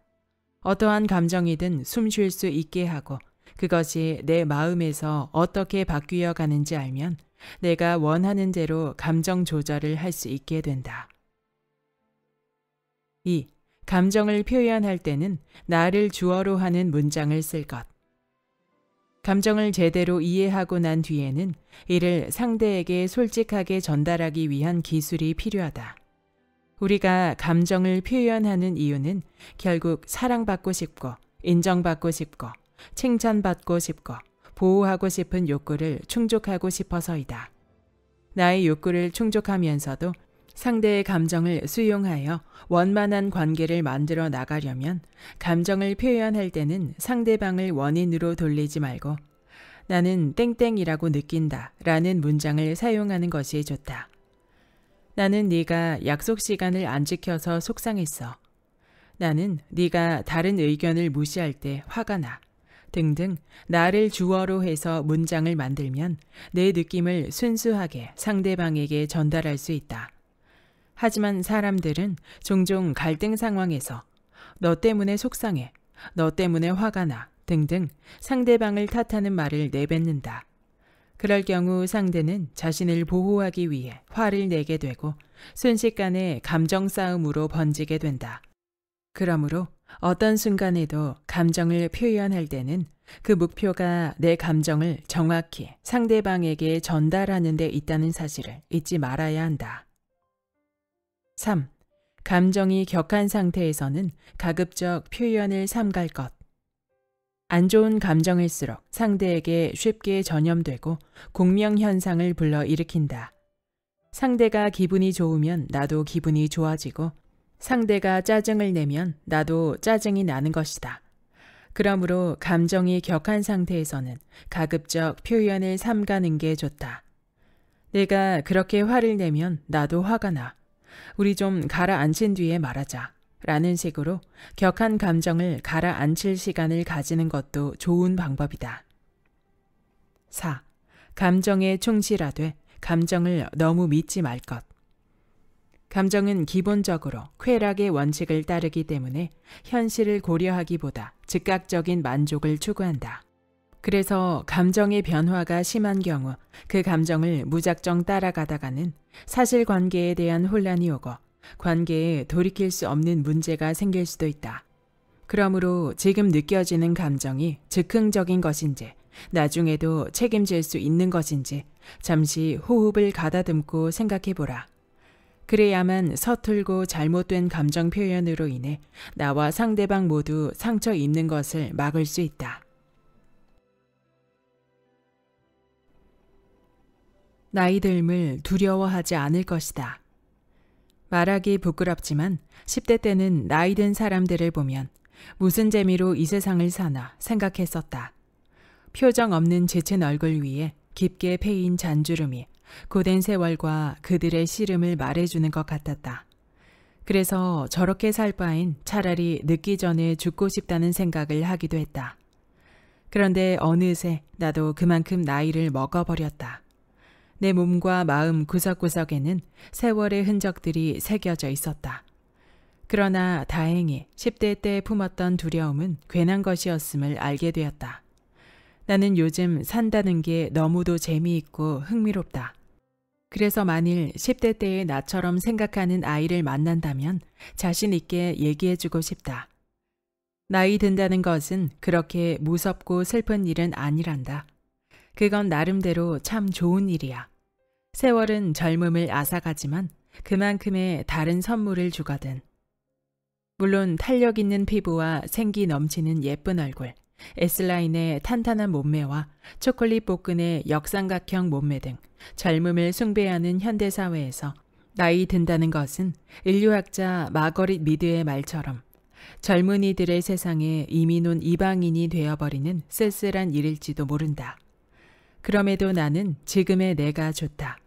어떠한 감정이든 숨 쉴 수 있게 하고 그것이 내 마음에서 어떻게 바뀌어 가는지 알면 내가 원하는 대로 감정 조절을 할 수 있게 된다. 2. 감정을 표현할 때는 나를 주어로 하는 문장을 쓸 것. 감정을 제대로 이해하고 난 뒤에는 이를 상대에게 솔직하게 전달하기 위한 기술이 필요하다. 우리가 감정을 표현하는 이유는 결국 사랑받고 싶고 인정받고 싶고 칭찬받고 싶고 보호하고 싶은 욕구를 충족하고 싶어서이다. 나의 욕구를 충족하면서도 상대의 감정을 수용하여 원만한 관계를 만들어 나가려면 감정을 표현할 때는 상대방을 원인으로 돌리지 말고 나는 땡땡이라고 느낀다 라는 문장을 사용하는 것이 좋다. 나는 네가 약속 시간을 안 지켜서 속상했어. 나는 네가 다른 의견을 무시할 때 화가 나. 등등 나를 주어로 해서 문장을 만들면 내 느낌을 순수하게 상대방에게 전달할 수 있다. 하지만 사람들은 종종 갈등 상황에서 너 때문에 속상해, 너 때문에 화가 나 등등 상대방을 탓하는 말을 내뱉는다. 그럴 경우 상대는 자신을 보호하기 위해 화를 내게 되고 순식간에 감정 싸움으로 번지게 된다. 그러므로 어떤 순간에도 감정을 표현할 때는 그 목표가 내 감정을 정확히 상대방에게 전달하는 데 있다는 사실을 잊지 말아야 한다. 3. 감정이 격한 상태에서는 가급적 표현을 삼갈 것. 안 좋은 감정일수록 상대에게 쉽게 전염되고 공명현상을 불러일으킨다. 상대가 기분이 좋으면 나도 기분이 좋아지고 상대가 짜증을 내면 나도 짜증이 나는 것이다. 그러므로 감정이 격한 상태에서는 가급적 표현을 삼가는 게 좋다. 내가 그렇게 화를 내면 나도 화가 나. 우리 좀 가라앉힌 뒤에 말하자. 라는 식으로 격한 감정을 가라앉힐 시간을 가지는 것도 좋은 방법이다. 4. 감정에 충실하되 감정을 너무 믿지 말 것. 감정은 기본적으로 쾌락의 원칙을 따르기 때문에 현실을 고려하기보다 즉각적인 만족을 추구한다. 그래서 감정의 변화가 심한 경우 그 감정을 무작정 따라가다가는 사실관계에 대한 혼란이 오고 관계에 돌이킬 수 없는 문제가 생길 수도 있다. 그러므로 지금 느껴지는 감정이 즉흥적인 것인지 나중에도 책임질 수 있는 것인지 잠시 호흡을 가다듬고 생각해보라. 그래야만 서툴고 잘못된 감정 표현으로 인해 나와 상대방 모두 상처 입는 것을 막을 수 있다. 나이 듦을 두려워하지 않을 것이다. 말하기 부끄럽지만 10대 때는 나이 든 사람들을 보면 무슨 재미로 이 세상을 사나 생각했었다. 표정 없는 지친 얼굴 위에 깊게 패인 잔주름이 고된 세월과 그들의 시름을 말해주는 것 같았다. 그래서 저렇게 살 바엔 차라리 늙기 전에 죽고 싶다는 생각을 하기도 했다. 그런데 어느새 나도 그만큼 나이를 먹어버렸다. 내 몸과 마음 구석구석에는 세월의 흔적들이 새겨져 있었다. 그러나 다행히 10대 때 품었던 두려움은 괜한 것이었음을 알게 되었다. 나는 요즘 산다는 게 너무도 재미있고 흥미롭다. 그래서 만일 10대 때의 나처럼 생각하는 아이를 만난다면 자신 있게 얘기해주고 싶다. 나이 든다는 것은 그렇게 무섭고 슬픈 일은 아니란다. 그건 나름대로 참 좋은 일이야. 세월은 젊음을 앗아가지만 그만큼의 다른 선물을 주거든. 물론 탄력 있는 피부와 생기 넘치는 예쁜 얼굴, S라인의 탄탄한 몸매와 초콜릿 복근의 역삼각형 몸매 등 젊음을 숭배하는 현대사회에서 나이 든다는 것은 인류학자 마거릿 미드의 말처럼 젊은이들의 세상에 이미 논 이방인이 되어버리는 쓸쓸한 일일지도 모른다. 그럼에도 나는 지금의 내가 좋다.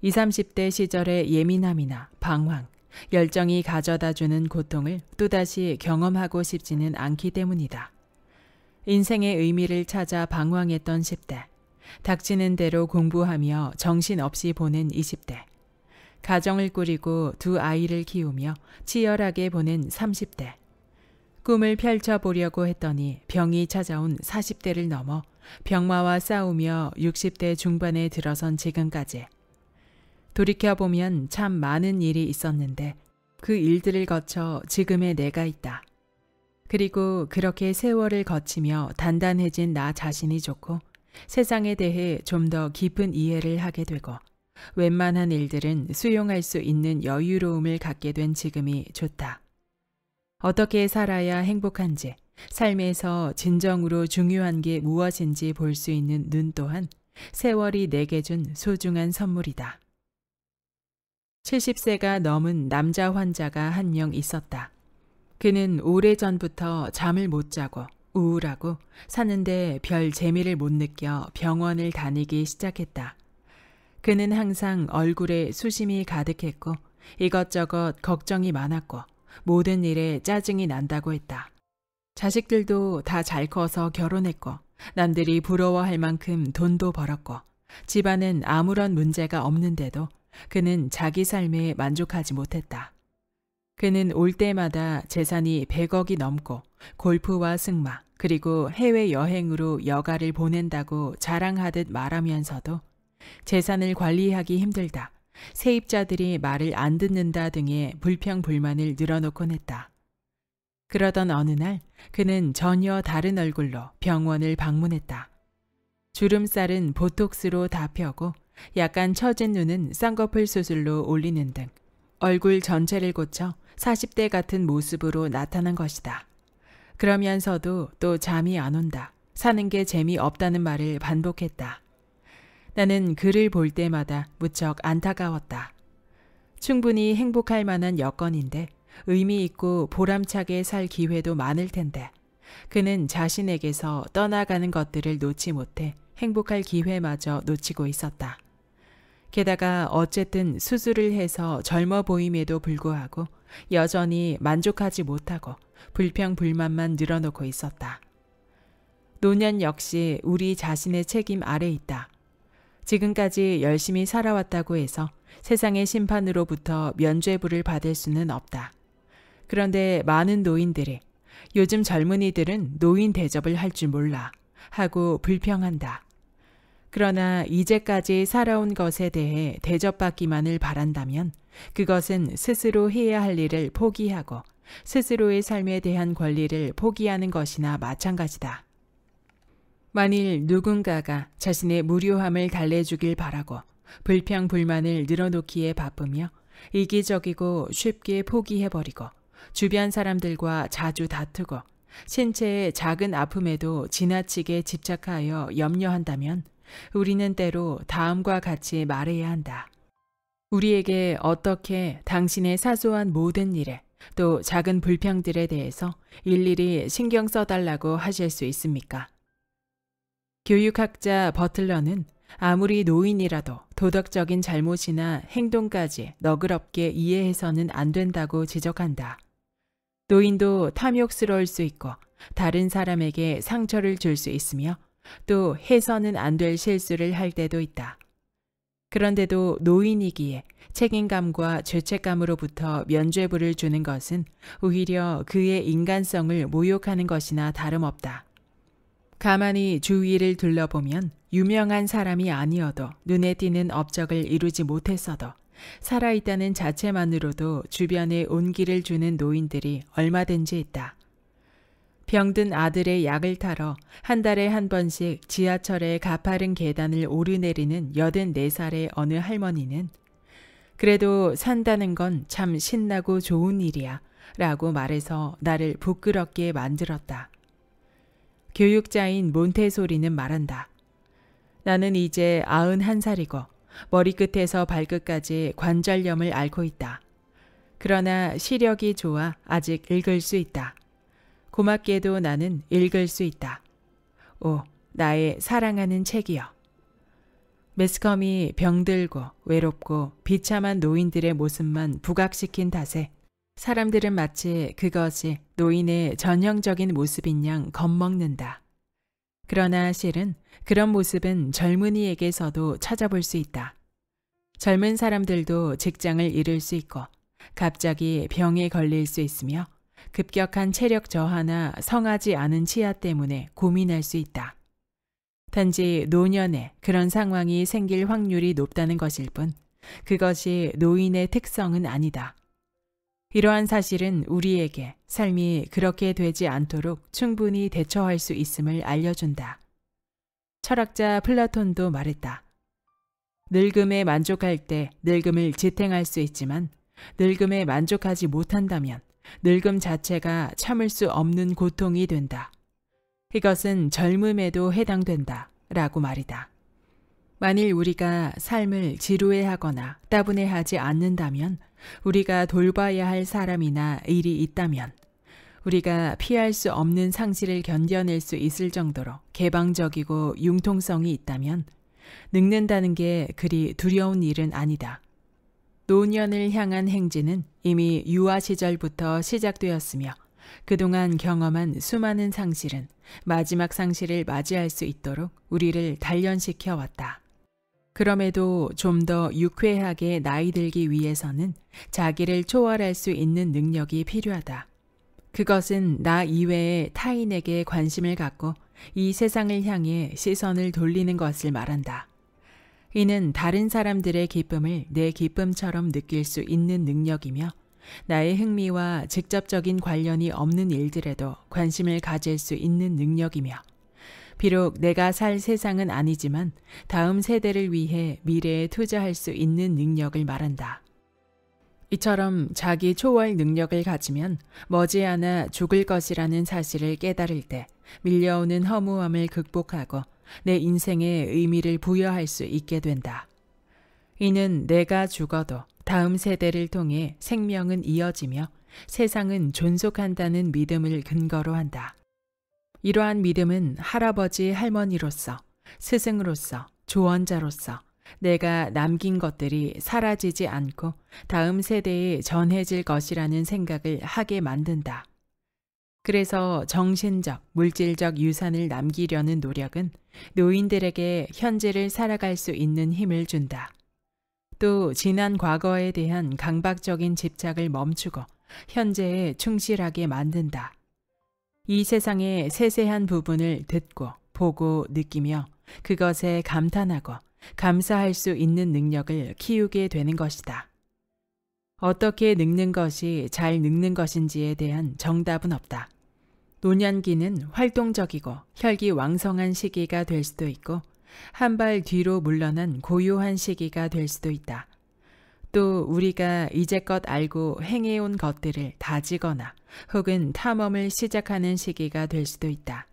20, 30대 시절의 예민함이나 방황, 열정이 가져다주는 고통을 또다시 경험하고 싶지는 않기 때문이다. 인생의 의미를 찾아 방황했던 10대, 닥치는 대로 공부하며 정신없이 보낸 20대, 가정을 꾸리고 두 아이를 키우며 치열하게 보낸 30대, 꿈을 펼쳐보려고 했더니 병이 찾아온 40대를 넘어 병마와 싸우며 60대 중반에 들어선 지금까지. 돌이켜보면 참 많은 일이 있었는데 그 일들을 거쳐 지금의 내가 있다. 그리고 그렇게 세월을 거치며 단단해진 나 자신이 좋고 세상에 대해 좀 더 깊은 이해를 하게 되고 웬만한 일들은 수용할 수 있는 여유로움을 갖게 된 지금이 좋다. 어떻게 살아야 행복한지, 삶에서 진정으로 중요한 게 무엇인지 볼 수 있는 눈 또한 세월이 내게 준 소중한 선물이다. 70세가 넘은 남자 환자가 한 명 있었다. 그는 오래전부터 잠을 못 자고 우울하고 사는데 별 재미를 못 느껴 병원을 다니기 시작했다. 그는 항상 얼굴에 수심이 가득했고 이것저것 걱정이 많았고 모든 일에 짜증이 난다고 했다. 자식들도 다 잘 커서 결혼했고 남들이 부러워할 만큼 돈도 벌었고 집안은 아무런 문제가 없는데도 그는 자기 삶에 만족하지 못했다. 그는 올 때마다 재산이 100억이 넘고 골프와 승마 그리고 해외여행으로 여가를 보낸다고 자랑하듯 말하면서도 재산을 관리하기 힘들다, 세입자들이 말을 안 듣는다 등의 불평불만을 늘어놓곤 했다. 그러던 어느 날 그는 전혀 다른 얼굴로 병원을 방문했다. 주름살은 보톡스로 다 펴고 약간 처진 눈은 쌍꺼풀 수술로 올리는 등 얼굴 전체를 고쳐 40대 같은 모습으로 나타난 것이다. 그러면서도 또 잠이 안 온다, 사는 게 재미없다는 말을 반복했다. 나는 그를 볼 때마다 무척 안타까웠다. 충분히 행복할 만한 여건인데 의미 있고 보람차게 살 기회도 많을 텐데 그는 자신에게서 떠나가는 것들을 놓지 못해 행복할 기회마저 놓치고 있었다. 게다가 어쨌든 수술을 해서 젊어 보임에도 불구하고 여전히 만족하지 못하고 불평불만만 늘어놓고 있었다. 노년 역시 우리 자신의 책임 아래 있다. 지금까지 열심히 살아왔다고 해서 세상의 심판으로부터 면죄부를 받을 수는 없다. 그런데 많은 노인들이 요즘 젊은이들은 노인 대접을 할 줄 몰라 하고 불평한다. 그러나 이제까지 살아온 것에 대해 대접받기만을 바란다면 그것은 스스로 해야 할 일을 포기하고 스스로의 삶에 대한 권리를 포기하는 것이나 마찬가지다. 만일 누군가가 자신의 무료함을 달래주길 바라고 불평불만을 늘어놓기에 바쁘며 이기적이고 쉽게 포기해버리고 주변 사람들과 자주 다투고 신체의 작은 아픔에도 지나치게 집착하여 염려한다면 우리는 때로 다음과 같이 말해야 한다. 우리에게 어떻게 당신의 사소한 모든 일에 또 작은 불평들에 대해서 일일이 신경 써달라고 하실 수 있습니까? 교육학자 버틀러는 아무리 노인이라도 도덕적인 잘못이나 행동까지 너그럽게 이해해서는 안 된다고 지적한다. 노인도 탐욕스러울 수 있고 다른 사람에게 상처를 줄 수 있으며 또 해서는 안 될 실수를 할 때도 있다. 그런데도 노인이기에 책임감과 죄책감으로부터 면죄부를 주는 것은 오히려 그의 인간성을 모욕하는 것이나 다름없다. 가만히 주위를 둘러보면 유명한 사람이 아니어도 눈에 띄는 업적을 이루지 못했어도 살아있다는 자체만으로도 주변에 온기를 주는 노인들이 얼마든지 있다. 병든 아들의 약을 타러 한 달에 한 번씩 지하철의 가파른 계단을 오르내리는 84살의 어느 할머니는 그래도 산다는 건 참 신나고 좋은 일이야 라고 말해서 나를 부끄럽게 만들었다. 교육자인 몬테소리는 말한다. 나는 이제 91살이고 머리끝에서 발끝까지 관절염을 앓고 있다. 그러나 시력이 좋아 아직 읽을 수 있다. 고맙게도 나는 읽을 수 있다. 오, 나의 사랑하는 책이여. 매스컴이 병들고 외롭고 비참한 노인들의 모습만 부각시킨 탓에 사람들은 마치 그것이 노인의 전형적인 모습인 양 겁먹는다. 그러나 실은 그런 모습은 젊은이에게서도 찾아볼 수 있다. 젊은 사람들도 직장을 잃을 수 있고 갑자기 병에 걸릴 수 있으며 급격한 체력 저하나 성하지 않은 치아 때문에 고민할 수 있다. 단지 노년에 그런 상황이 생길 확률이 높다는 것일 뿐 그것이 노인의 특성은 아니다. 이러한 사실은 우리에게 삶이 그렇게 되지 않도록 충분히 대처할 수 있음을 알려준다. 철학자 플라톤도 말했다. 늙음에 만족할 때 늙음을 지탱할 수 있지만 늙음에 만족하지 못한다면 늙음 자체가 참을 수 없는 고통이 된다. 이것은 젊음에도 해당된다 라고 말이다. 만일 우리가 삶을 지루해하거나 따분해하지 않는다면 우리가 돌봐야 할 사람이나 일이 있다면 우리가 피할 수 없는 상실을 견뎌낼 수 있을 정도로 개방적이고 융통성이 있다면 늙는다는 게 그리 두려운 일은 아니다. 노년을 향한 행진은 이미 유아 시절부터 시작되었으며 그동안 경험한 수많은 상실은 마지막 상실을 맞이할 수 있도록 우리를 단련시켜 왔다. 그럼에도 좀 더 유쾌하게 나이 들기 위해서는 자기를 초월할 수 있는 능력이 필요하다. 그것은 나 이외의 타인에게 관심을 갖고 이 세상을 향해 시선을 돌리는 것을 말한다. 이는 다른 사람들의 기쁨을 내 기쁨처럼 느낄 수 있는 능력이며 나의 흥미와 직접적인 관련이 없는 일들에도 관심을 가질 수 있는 능력이며 비록 내가 살 세상은 아니지만 다음 세대를 위해 미래에 투자할 수 있는 능력을 말한다. 이처럼 자기 초월 능력을 가지면 머지않아 죽을 것이라는 사실을 깨달을 때 밀려오는 허무함을 극복하고 내 인생에 의미를 부여할 수 있게 된다. 이는 내가 죽어도 다음 세대를 통해 생명은 이어지며 세상은 존속한다는 믿음을 근거로 한다. 이러한 믿음은 할아버지 할머니로서, 스승으로서, 조언자로서 내가 남긴 것들이 사라지지 않고 다음 세대에 전해질 것이라는 생각을 하게 만든다. 그래서 정신적, 물질적 유산을 남기려는 노력은 노인들에게 현재를 살아갈 수 있는 힘을 준다. 또 지난 과거에 대한 강박적인 집착을 멈추고 현재에 충실하게 만든다. 이 세상의 세세한 부분을 듣고 보고 느끼며 그것에 감탄하고 감사할 수 있는 능력을 키우게 되는 것이다. 어떻게 늙는 것이 잘 늙는 것인지에 대한 정답은 없다. 노년기는 활동적이고 혈기왕성한 시기가 될 수도 있고 한 발 뒤로 물러난 고요한 시기가 될 수도 있다. 또 우리가 이제껏 알고 행해온 것들을 다지거나 혹은 탐험을 시작하는 시기가 될 수도 있다.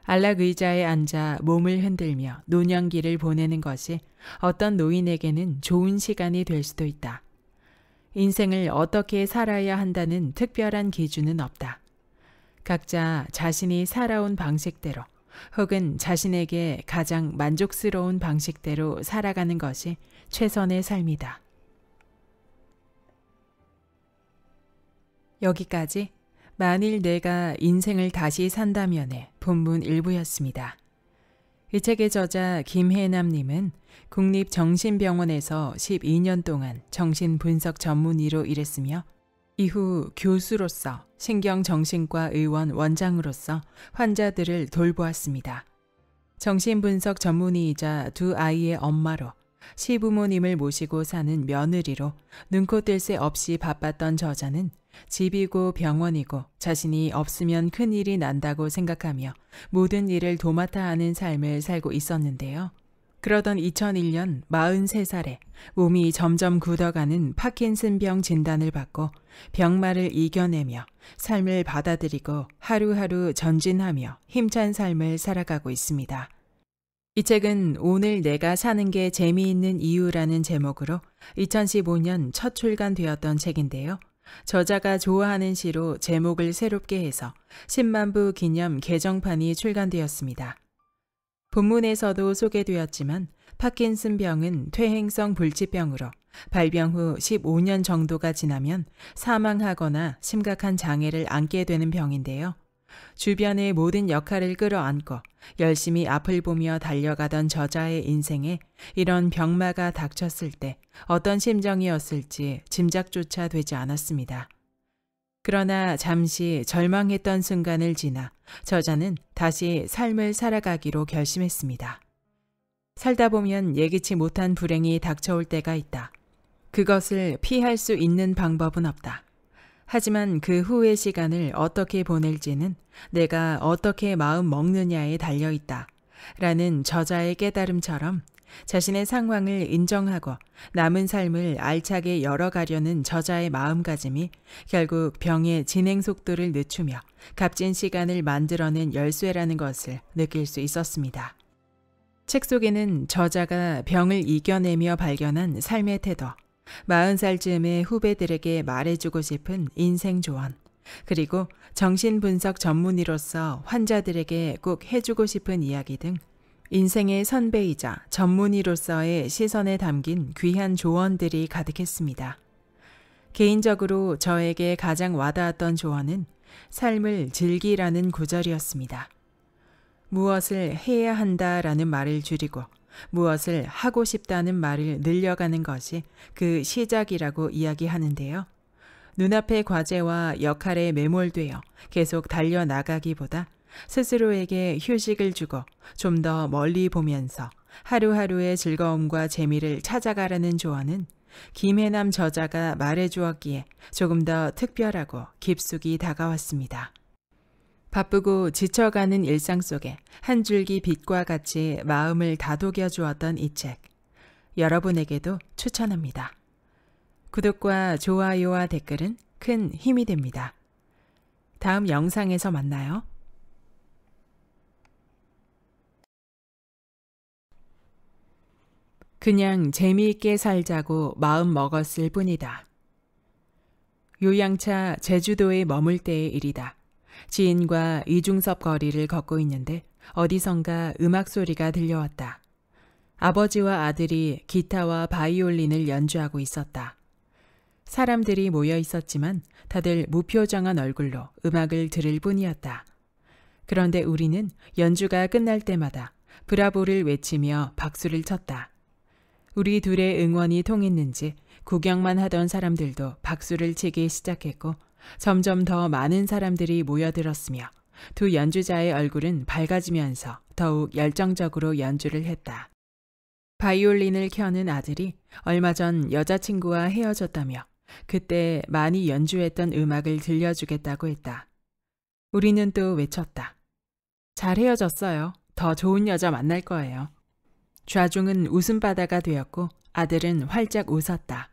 안락 의자에 앉아 몸을 흔들며 노년기를 보내는 것이 어떤 노인에게는 좋은 시간이 될 수도 있다. 인생을 어떻게 살아야 한다는 특별한 기준은 없다. 각자 자신이 살아온 방식대로 혹은 자신에게 가장 만족스러운 방식대로 살아가는 것이 최선의 삶이다. 여기까지 만일 내가 인생을 다시 산다면의 본문 일부였습니다. 이 책의 저자 김혜남님은 국립정신병원에서 12년 동안 정신분석 전문의로 일했으며 이후 교수로서 신경정신과 의원 원장으로서 환자들을 돌보았습니다. 정신분석 전문의이자 두 아이의 엄마로 시부모님을 모시고 사는 며느리로 눈코 뜰 새 없이 바빴던 저자는 집이고 병원이고 자신이 없으면 큰일이 난다고 생각하며 모든 일을 도맡아 하는 삶을 살고 있었는데요. 그러던 2001년 43살에 몸이 점점 굳어가는 파킨슨병 진단을 받고 병마를 이겨내며 삶을 받아들이고 하루하루 전진하며 힘찬 삶을 살아가고 있습니다. 이 책은 오늘 내가 사는 게 재미있는 이유라는 제목으로 2015년 첫 출간되었던 책인데요. 저자가 좋아하는 시로 제목을 새롭게 해서 10만 부 기념 개정판이 출간되었습니다. 본문에서도 소개되었지만 파킨슨병은 퇴행성 불치병으로 발병 후 15년 정도가 지나면 사망하거나 심각한 장애를 안게 되는 병인데요. 주변의 모든 역할을 끌어안고 열심히 앞을 보며 달려가던 저자의 인생에 이런 병마가 닥쳤을 때 어떤 심정이었을지 짐작조차 되지 않았습니다. 그러나 잠시 절망했던 순간을 지나 저자는 다시 삶을 살아가기로 결심했습니다. 살다 보면 예기치 못한 불행이 닥쳐올 때가 있다. 그것을 피할 수 있는 방법은 없다. 하지만 그 후의 시간을 어떻게 보낼지는 내가 어떻게 마음 먹느냐에 달려있다. 라는 저자의 깨달음처럼 자신의 상황을 인정하고 남은 삶을 알차게 열어가려는 저자의 마음가짐이 결국 병의 진행 속도를 늦추며 값진 시간을 만들어낸 열쇠라는 것을 느낄 수 있었습니다. 책 속에는 저자가 병을 이겨내며 발견한 삶의 태도, 40살쯤의 후배들에게 말해주고 싶은 인생 조언, 그리고 정신분석 전문의로서 환자들에게 꼭 해주고 싶은 이야기 등 인생의 선배이자 전문의로서의 시선에 담긴 귀한 조언들이 가득했습니다. 개인적으로 저에게 가장 와닿았던 조언은 삶을 즐기라는 구절이었습니다. 무엇을 해야 한다라는 말을 줄이고 무엇을 하고 싶다는 말을 늘려가는 것이 그 시작이라고 이야기하는데요. 눈앞의 과제와 역할에 매몰되어 계속 달려나가기보다 스스로에게 휴식을 주고 좀 더 멀리 보면서 하루하루의 즐거움과 재미를 찾아가라는 조언은 김혜남 저자가 말해주었기에 조금 더 특별하고 깊숙이 다가왔습니다. 바쁘고 지쳐가는 일상 속에 한 줄기 빛과 같이 마음을 다독여 주었던 이 책, 여러분에게도 추천합니다. 구독과 좋아요와 댓글은 큰 힘이 됩니다. 다음 영상에서 만나요. 그냥 재미있게 살자고 마음 먹었을 뿐이다. 요양차 제주도에 머물 때의 일이다. 지인과 이중섭 거리를 걷고 있는데 어디선가 음악 소리가 들려왔다. 아버지와 아들이 기타와 바이올린을 연주하고 있었다. 사람들이 모여 있었지만 다들 무표정한 얼굴로 음악을 들을 뿐이었다. 그런데 우리는 연주가 끝날 때마다 브라보를 외치며 박수를 쳤다. 우리 둘의 응원이 통했는지 구경만 하던 사람들도 박수를 치기 시작했고 점점 더 많은 사람들이 모여들었으며 두 연주자의 얼굴은 밝아지면서 더욱 열정적으로 연주를 했다. 바이올린을 켜는 아들이 얼마 전 여자친구와 헤어졌다며 그때 많이 연주했던 음악을 들려주겠다고 했다. 우리는 또 외쳤다. 잘 헤어졌어요. 더 좋은 여자 만날 거예요. 좌중은 웃음바다가 되었고 아들은 활짝 웃었다.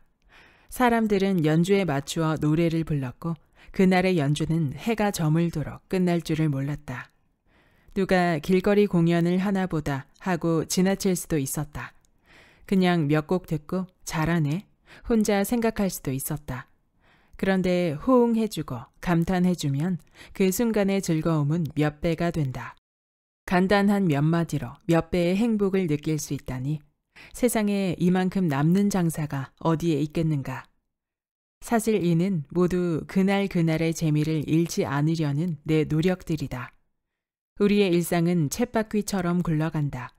사람들은 연주에 맞추어 노래를 불렀고 그날의 연주는 해가 저물도록 끝날 줄을 몰랐다. 누가 길거리 공연을 하나보다 하고 지나칠 수도 있었다. 그냥 몇 곡 듣고 잘하네 혼자 생각할 수도 있었다. 그런데 호응해주고 감탄해주면 그 순간의 즐거움은 몇 배가 된다. 간단한 몇 마디로 몇 배의 행복을 느낄 수 있다니 세상에 이만큼 남는 장사가 어디에 있겠는가. 사실 이는 모두 그날 그날의 재미를 잃지 않으려는 내 노력들이다. 우리의 일상은 쳇바퀴처럼 굴러간다.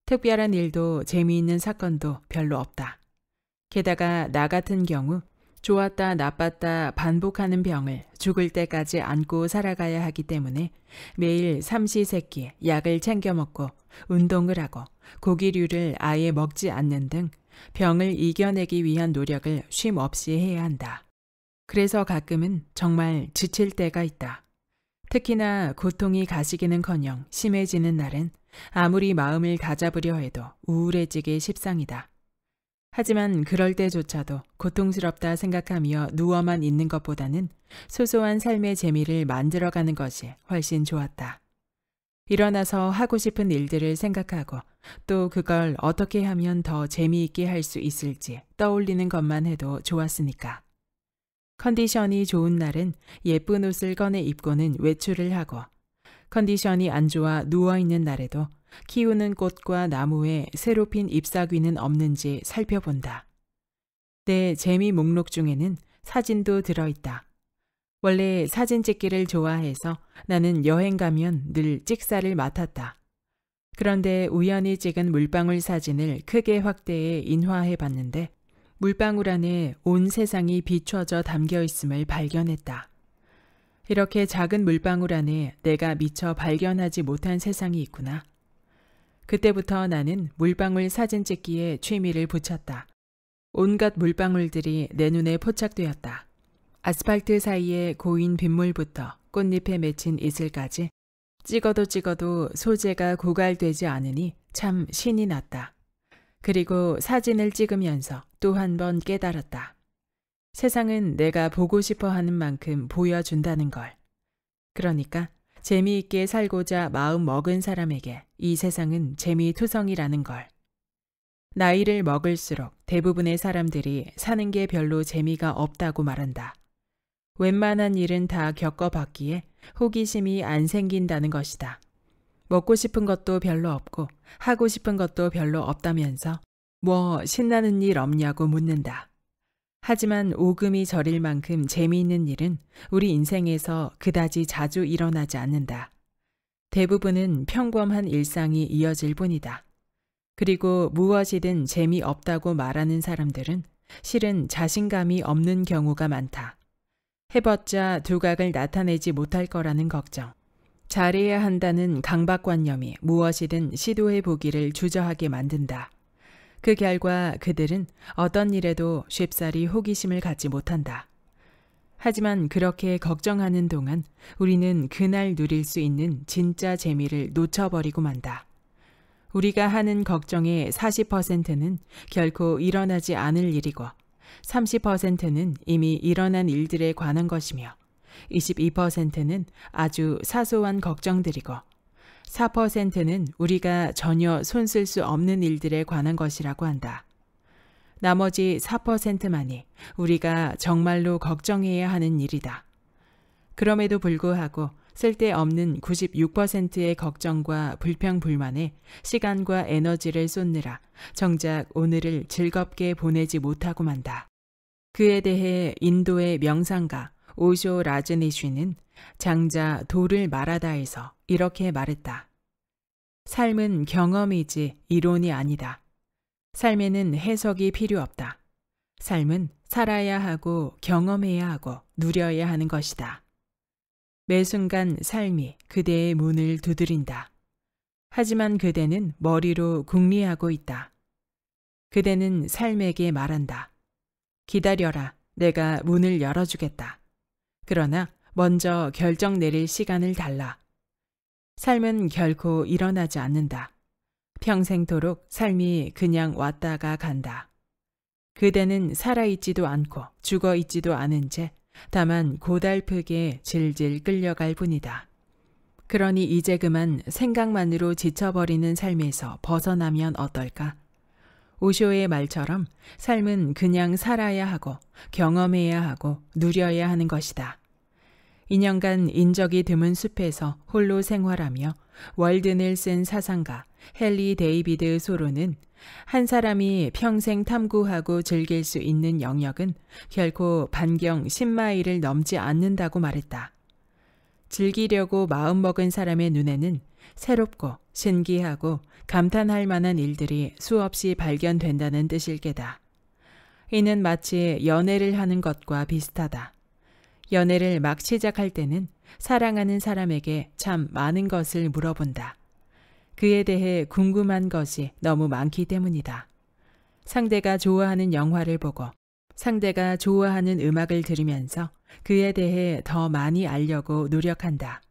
특별한 일도 재미있는 사건도 별로 없다. 게다가 나 같은 경우 좋았다 나빴다 반복하는 병을 죽을 때까지 안고 살아가야 하기 때문에 매일 삼시세끼 약을 챙겨 먹고 운동을 하고 고기류를 아예 먹지 않는 등 병을 이겨내기 위한 노력을 쉼 없이 해야 한다. 그래서 가끔은 정말 지칠 때가 있다. 특히나 고통이 가시기는커녕 심해지는 날엔 아무리 마음을 다잡으려 해도 우울해지기 십상이다. 하지만 그럴 때조차도 고통스럽다 생각하며 누워만 있는 것보다는 소소한 삶의 재미를 만들어가는 것이 훨씬 좋았다. 일어나서 하고 싶은 일들을 생각하고 또 그걸 어떻게 하면 더 재미있게 할 수 있을지 떠올리는 것만 해도 좋았으니까. 컨디션이 좋은 날은 예쁜 옷을 꺼내 입고는 외출을 하고 컨디션이 안 좋아 누워있는 날에도 키우는 꽃과 나무에 새로 핀 잎사귀는 없는지 살펴본다. 내 재미 목록 중에는 사진도 들어있다. 원래 사진 찍기를 좋아해서 나는 여행 가면 늘 찍사를 맡았다. 그런데 우연히 찍은 물방울 사진을 크게 확대해 인화해 봤는데 물방울 안에 온 세상이 비춰져 담겨 있음을 발견했다. 이렇게 작은 물방울 안에 내가 미처 발견하지 못한 세상이 있구나. 그때부터 나는 물방울 사진 찍기에 취미를 붙였다. 온갖 물방울들이 내 눈에 포착되었다. 아스팔트 사이에 고인 빗물부터 꽃잎에 맺힌 이슬까지 찍어도 소재가 고갈되지 않으니 참 신이 났다. 그리고 사진을 찍으면서 또 한 번 깨달았다. 세상은 내가 보고 싶어 하는 만큼 보여준다는 걸. 그러니까 재미있게 살고자 마음 먹은 사람에게 이 세상은 재미투성이라는 걸. 나이를 먹을수록 대부분의 사람들이 사는 게 별로 재미가 없다고 말한다. 웬만한 일은 다 겪어봤기에 호기심이 안 생긴다는 것이다. 먹고 싶은 것도 별로 없고 하고 싶은 것도 별로 없다면서 뭐 신나는 일 없냐고 묻는다. 하지만 오금이 저릴 만큼 재미있는 일은 우리 인생에서 그다지 자주 일어나지 않는다. 대부분은 평범한 일상이 이어질 뿐이다. 그리고 무엇이든 재미없다고 말하는 사람들은 실은 자신감이 없는 경우가 많다. 해봤자 두각을 나타내지 못할 거라는 걱정. 잘해야 한다는 강박관념이 무엇이든 시도해보기를 주저하게 만든다. 그 결과 그들은 어떤 일에도 쉽사리 호기심을 갖지 못한다. 하지만 그렇게 걱정하는 동안 우리는 그날 누릴 수 있는 진짜 재미를 놓쳐버리고 만다. 우리가 하는 걱정의 40%는 결코 일어나지 않을 일이고 30%는 이미 일어난 일들에 관한 것이며 22%는 아주 사소한 걱정들이고 4%는 우리가 전혀 손쓸 수 없는 일들에 관한 것이라고 한다. 나머지 4%만이 우리가 정말로 걱정해야 하는 일이다. 그럼에도 불구하고 쓸데없는 96%의 걱정과 불평불만에 시간과 에너지를 쏟느라 정작 오늘을 즐겁게 보내지 못하고 만다. 그에 대해 인도의 명상가 오쇼 라즈니쉬는 장자 도를 말하다에서 이렇게 말했다. 삶은 경험이지 이론이 아니다. 삶에는 해석이 필요 없다. 삶은 살아야 하고 경험해야 하고 누려야 하는 것이다. 매 순간 삶이 그대의 문을 두드린다. 하지만 그대는 머리로 궁리하고 있다. 그대는 삶에게 말한다. 기다려라. 내가 문을 열어주겠다. 그러나 먼저 결정 내릴 시간을 달라. 삶은 결코 일어나지 않는다. 평생토록 삶이 그냥 왔다가 간다. 그대는 살아있지도 않고 죽어있지도 않은 채 다만 고달프게 질질 끌려갈 뿐이다. 그러니 이제 그만 생각만으로 지쳐버리는 삶에서 벗어나면 어떨까? 오쇼의 말처럼 삶은 그냥 살아야 하고 경험해야 하고 누려야 하는 것이다. 2년간 인적이 드문 숲에서 홀로 생활하며 월든을 쓴 사상가 헨리 데이비드 소로는 한 사람이 평생 탐구하고 즐길 수 있는 영역은 결코 반경 10마일을 넘지 않는다고 말했다. 즐기려고 마음먹은 사람의 눈에는 새롭고 신기하고 감탄할 만한 일들이 수없이 발견된다는 뜻일 게다. 이는 마치 연애를 하는 것과 비슷하다. 연애를 막 시작할 때는 사랑하는 사람에게 참 많은 것을 물어본다. 그에 대해 궁금한 것이 너무 많기 때문이다. 상대가 좋아하는 영화를 보고 상대가 좋아하는 음악을 들으면서 그에 대해 더 많이 알려고 노력한다.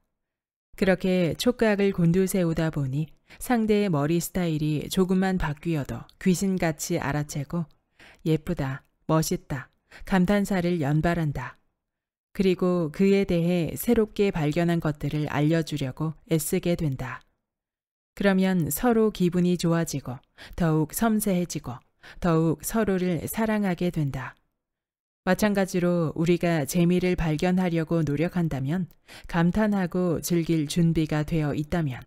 그렇게 촉각을 곤두세우다 보니 상대의 머리 스타일이 조금만 바뀌어도 귀신같이 알아채고 예쁘다, 멋있다, 감탄사를 연발한다. 그리고 그에 대해 새롭게 발견한 것들을 알려주려고 애쓰게 된다. 그러면 서로 기분이 좋아지고 더욱 섬세해지고 더욱 서로를 사랑하게 된다. 마찬가지로 우리가 재미를 발견하려고 노력한다면, 감탄하고 즐길 준비가 되어 있다면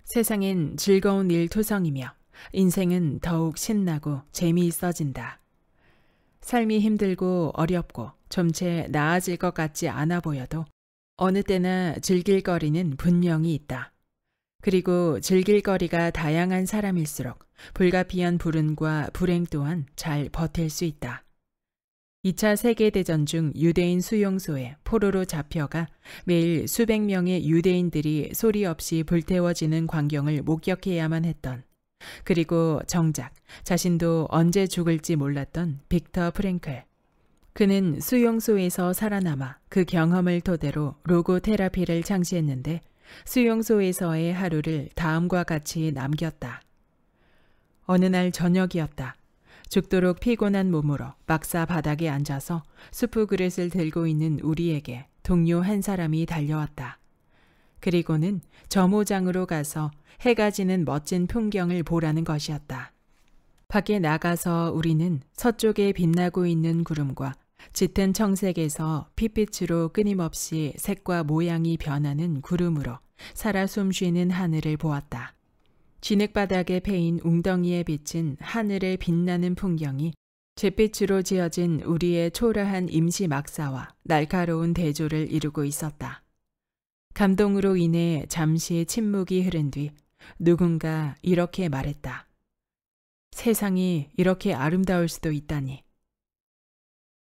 세상엔 즐거운 일 투성이며 인생은 더욱 신나고 재미있어진다. 삶이 힘들고 어렵고 좀채 나아질 것 같지 않아 보여도 어느 때나 즐길 거리는 분명히 있다. 그리고 즐길 거리가 다양한 사람일수록 불가피한 불운과 불행 또한 잘 버틸 수 있다. 2차 세계대전 중 유대인 수용소에 포로로 잡혀가 매일 수백 명의 유대인들이 소리 없이 불태워지는 광경을 목격해야만 했던, 그리고 정작 자신도 언제 죽을지 몰랐던 빅터 프랭클. 그는 수용소에서 살아남아 그 경험을 토대로 로고 테라피를 창시했는데 수용소에서의 하루를 다음과 같이 남겼다. 어느 날 저녁이었다. 죽도록 피곤한 몸으로 막사 바닥에 앉아서 수프 그릇을 들고 있는 우리에게 동료 한 사람이 달려왔다. 그리고는 점호장으로 가서 해가 지는 멋진 풍경을 보라는 것이었다. 밖에 나가서 우리는 서쪽에 빛나고 있는 구름과 짙은 청색에서 핏빛으로 끊임없이 색과 모양이 변하는 구름으로 살아 숨쉬는 하늘을 보았다. 진흙바닥에 패인 웅덩이에 비친 하늘의 빛나는 풍경이 잿빛으로 지어진 우리의 초라한 임시 막사와 날카로운 대조를 이루고 있었다. 감동으로 인해 잠시 침묵이 흐른 뒤 누군가 이렇게 말했다. 세상이 이렇게 아름다울 수도 있다니.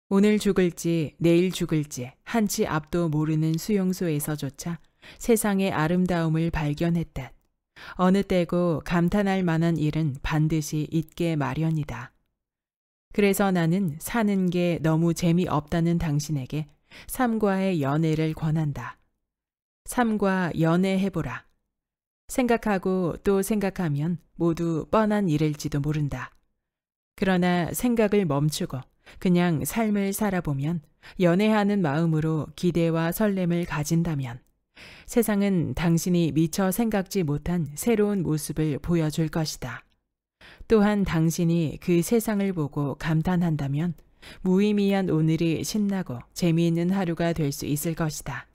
오늘 죽을지 내일 죽을지 한치 앞도 모르는 수용소에서조차 세상의 아름다움을 발견했듯 어느 때고 감탄할 만한 일은 반드시 있게 마련이다. 그래서 나는 사는 게 너무 재미없다는 당신에게 삶과의 연애를 권한다. 삶과 연애해보라. 생각하고 또 생각하면 모두 뻔한 일일지도 모른다. 그러나 생각을 멈추고 그냥 삶을 살아보면, 연애하는 마음으로 기대와 설렘을 가진다면 세상은 당신이 미처 생각지 못한 새로운 모습을 보여줄 것이다. 또한 당신이 그 세상을 보고 감탄한다면 무의미한 오늘이 신나고 재미있는 하루가 될 수 있을 것이다.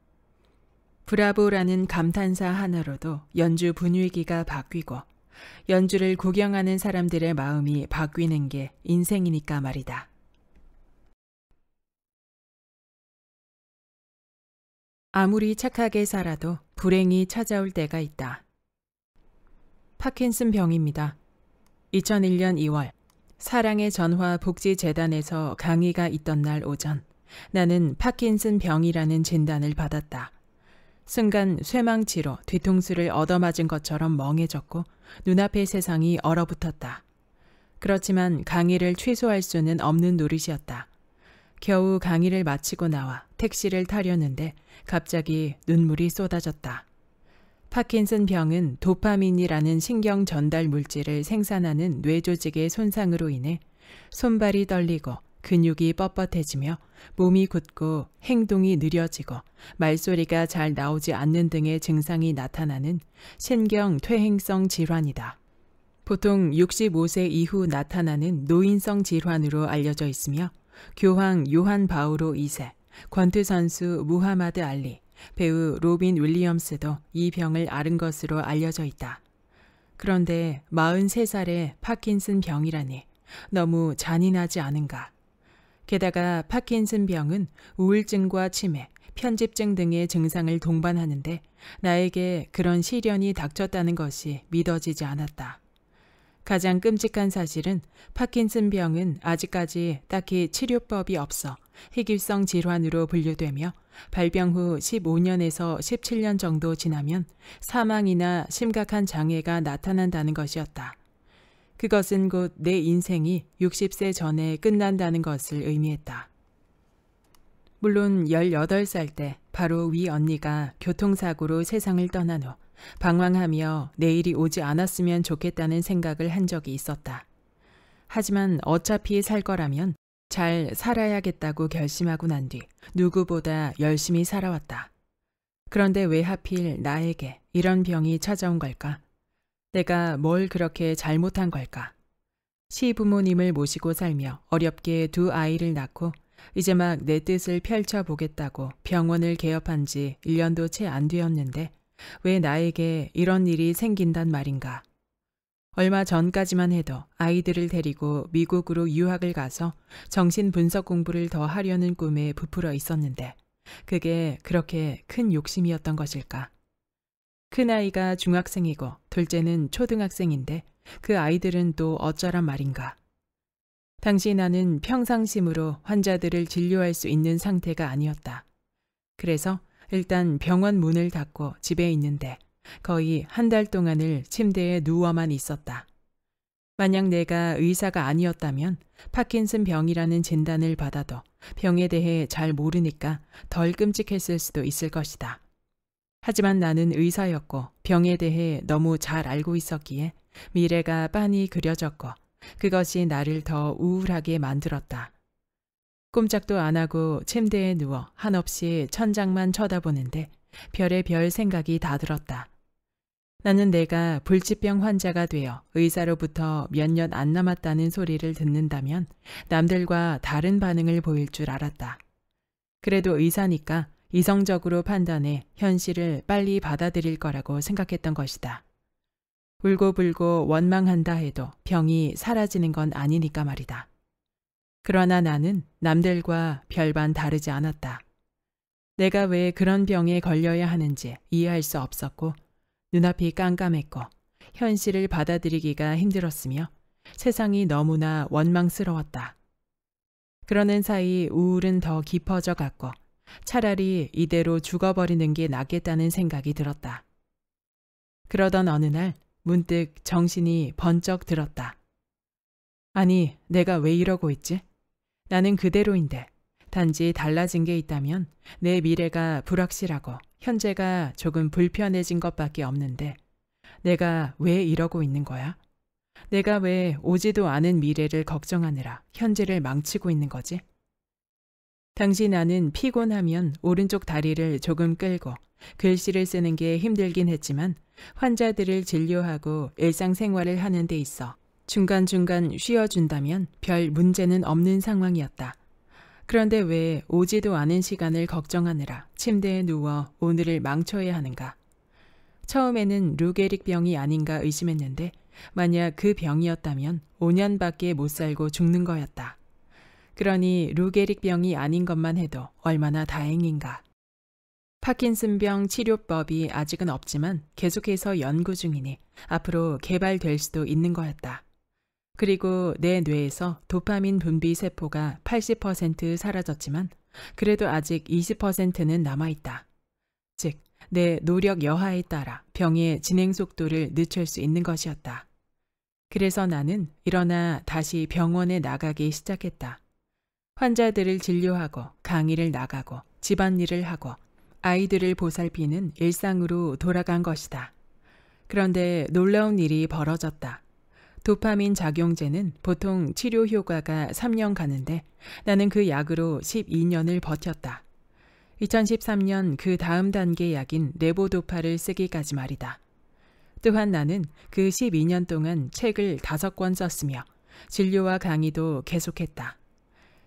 브라보라는 감탄사 하나로도 연주 분위기가 바뀌고 연주를 구경하는 사람들의 마음이 바뀌는 게 인생이니까 말이다. 아무리 착하게 살아도 불행이 찾아올 때가 있다. 파킨슨 병입니다. 2001년 2월 사랑의 전화 복지재단에서 강의가 있던 날 오전, 나는 파킨슨 병이라는 진단을 받았다. 순간 쇠망치로 뒤통수를 얻어맞은 것처럼 멍해졌고 눈앞의 세상이 얼어붙었다. 그렇지만 강의를 취소할 수는 없는 노릇이었다. 겨우 강의를 마치고 나와 택시를 타려는데 갑자기 눈물이 쏟아졌다. 파킨슨 병은 도파민이라는 신경 전달 물질을 생산하는 뇌조직의 손상으로 인해 손발이 떨리고 근육이 뻣뻣해지며 몸이 굳고 행동이 느려지고 말소리가 잘 나오지 않는 등의 증상이 나타나는 신경 퇴행성 질환이다. 보통 65세 이후 나타나는 노인성 질환으로 알려져 있으며 교황 요한 바오로 2세, 권투 선수 무하마드 알리, 배우 로빈 윌리엄스도 이 병을 앓은 것으로 알려져 있다. 그런데 43살의 파킨슨 병이라니 너무 잔인하지 않은가. 게다가 파킨슨 병은 우울증과 치매, 편집증 등의 증상을 동반하는데 나에게 그런 시련이 닥쳤다는 것이 믿어지지 않았다. 가장 끔찍한 사실은 파킨슨 병은 아직까지 딱히 치료법이 없어 희귀성 질환으로 분류되며 발병 후 15년에서 17년 정도 지나면 사망이나 심각한 장애가 나타난다는 것이었다. 그것은 곧 내 인생이 60세 전에 끝난다는 것을 의미했다. 물론 18살 때 바로 위 언니가 교통사고로 세상을 떠난 후 방황하며 내일이 오지 않았으면 좋겠다는 생각을 한 적이 있었다. 하지만 어차피 살 거라면 잘 살아야겠다고 결심하고 난 뒤 누구보다 열심히 살아왔다. 그런데 왜 하필 나에게 이런 병이 찾아온 걸까? 내가 뭘 그렇게 잘못한 걸까? 시부모님을 모시고 살며 어렵게 2아이를 낳고 이제 막 내 뜻을 펼쳐보겠다고 병원을 개업한 지 1년도 채 안 되었는데 왜 나에게 이런 일이 생긴단 말인가? 얼마 전까지만 해도 아이들을 데리고 미국으로 유학을 가서 정신분석 공부를 더 하려는 꿈에 부풀어 있었는데 그게 그렇게 큰 욕심이었던 것일까? 큰아이가 중학생이고 둘째는 초등학생인데 그 아이들은 또 어쩌란 말인가? 당시 나는 평상심으로 환자들을 진료할 수 있는 상태가 아니었다. 그래서 일단 병원 문을 닫고 집에 있는데 거의 한 달 동안을 침대에 누워만 있었다. 만약 내가 의사가 아니었다면 파킨슨 병이라는 진단을 받아도 병에 대해 잘 모르니까 덜 끔찍했을 수도 있을 것이다. 하지만 나는 의사였고 병에 대해 너무 잘 알고 있었기에 미래가 빤히 그려졌고 그것이 나를 더 우울하게 만들었다. 꼼짝도 안 하고 침대에 누워 한없이 천장만 쳐다보는데 별의별 생각이 다 들었다. 나는 내가 불치병 환자가 되어 의사로부터 몇 년 안 남았다는 소리를 듣는다면 남들과 다른 반응을 보일 줄 알았다. 그래도 의사니까 이성적으로 판단해 현실을 빨리 받아들일 거라고 생각했던 것이다. 울고불고 원망한다 해도 병이 사라지는 건 아니니까 말이다. 그러나 나는 남들과 별반 다르지 않았다. 내가 왜 그런 병에 걸려야 하는지 이해할 수 없었고 눈앞이 깜깜했고 현실을 받아들이기가 힘들었으며 세상이 너무나 원망스러웠다. 그러는 사이 우울은 더 깊어져 갔고 차라리 이대로 죽어버리는 게 낫겠다는 생각이 들었다. 그러던 어느 날 문득 정신이 번쩍 들었다. 아니, 내가 왜 이러고 있지? 나는 그대로인데 단지 달라진 게 있다면 내 미래가 불확실하고 현재가 조금 불편해진 것밖에 없는데 내가 왜 이러고 있는 거야? 내가 왜 오지도 않은 미래를 걱정하느라 현재를 망치고 있는 거지? 당시 나는 피곤하면 오른쪽 다리를 조금 끌고 글씨를 쓰는 게 힘들긴 했지만 환자들을 진료하고 일상생활을 하는 데 있어 중간중간 쉬어준다면 별 문제는 없는 상황이었다. 그런데 왜 오지도 않은 시간을 걱정하느라 침대에 누워 오늘을 망쳐야 하는가? 처음에는 루게릭 병이 아닌가 의심했는데 만약 그 병이었다면 5년밖에 못 살고 죽는 거였다. 그러니 루게릭 병이 아닌 것만 해도 얼마나 다행인가. 파킨슨병 치료법이 아직은 없지만 계속해서 연구 중이니 앞으로 개발될 수도 있는 거였다. 그리고 내 뇌에서 도파민 분비 세포가 80% 사라졌지만 그래도 아직 20%는 남아있다. 즉, 내 노력 여하에 따라 병의 진행 속도를 늦출 수 있는 것이었다. 그래서 나는 일어나 다시 병원에 나가기 시작했다. 환자들을 진료하고 강의를 나가고 집안일을 하고 아이들을 보살피는 일상으로 돌아간 것이다. 그런데 놀라운 일이 벌어졌다. 도파민 작용제는 보통 치료 효과가 3년 가는데 나는 그 약으로 12년을 버텼다. 2013년 그 다음 단계 약인 레보도파를 쓰기까지 말이다. 또한 나는 그 12년 동안 책을 5권 썼으며 진료와 강의도 계속했다.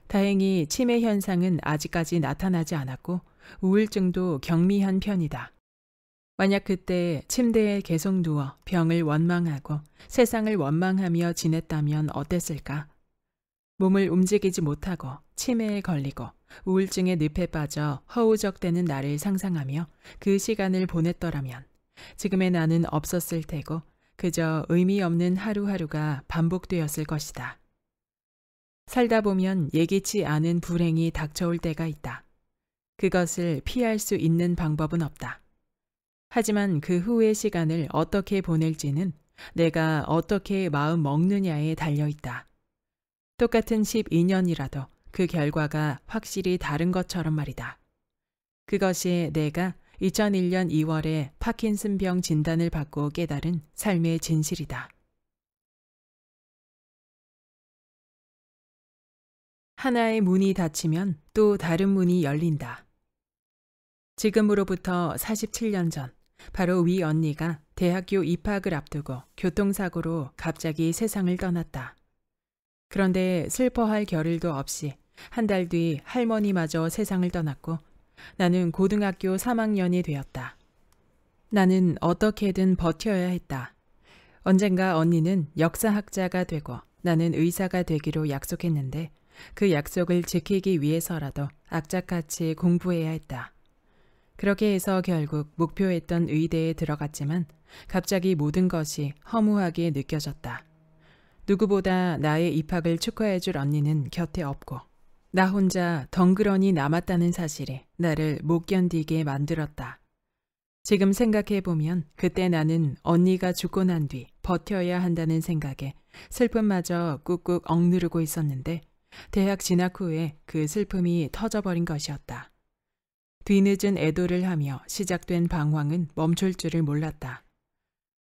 다행히 치매 현상은 아직까지 나타나지 않았고 우울증도 경미한 편이다. 만약 그때 침대에 계속 누워 병을 원망하고 세상을 원망하며 지냈다면 어땠을까? 몸을 움직이지 못하고 치매에 걸리고 우울증의 늪에 빠져 허우적대는 나를 상상하며 그 시간을 보냈더라면 지금의 나는 없었을 테고 그저 의미 없는 하루하루가 반복되었을 것이다. 살다 보면 예기치 않은 불행이 닥쳐올 때가 있다. 그것을 피할 수 있는 방법은 없다. 하지만 그 후의 시간을 어떻게 보낼지는 내가 어떻게 마음 먹느냐에 달려있다. 똑같은 12년이라도 그 결과가 확실히 다른 것처럼 말이다. 그것이 내가 2001년 2월에 파킨슨병 진단을 받고 깨달은 삶의 진실이다. 하나의 문이 닫히면 또 다른 문이 열린다. 지금으로부터 47년 전, 바로 위 언니가 대학교 입학을 앞두고 교통사고로 갑자기 세상을 떠났다. 그런데 슬퍼할 겨를도 없이 한 달 뒤 할머니마저 세상을 떠났고 나는 고등학교 3학년이 되었다. 나는 어떻게든 버텨야 했다. 언젠가 언니는 역사학자가 되고 나는 의사가 되기로 약속했는데 그 약속을 지키기 위해서라도 악착같이 공부해야 했다. 그렇게 해서 결국 목표했던 의대에 들어갔지만 갑자기 모든 것이 허무하게 느껴졌다. 누구보다 나의 입학을 축하해줄 언니는 곁에 없고 나 혼자 덩그러니 남았다는 사실이 나를 못 견디게 만들었다. 지금 생각해보면 그때 나는 언니가 죽고 난 뒤 버텨야 한다는 생각에 슬픔마저 꾹꾹 억누르고 있었는데 대학 진학 후에 그 슬픔이 터져버린 것이었다. 뒤늦은 애도를 하며 시작된 방황은 멈출 줄을 몰랐다.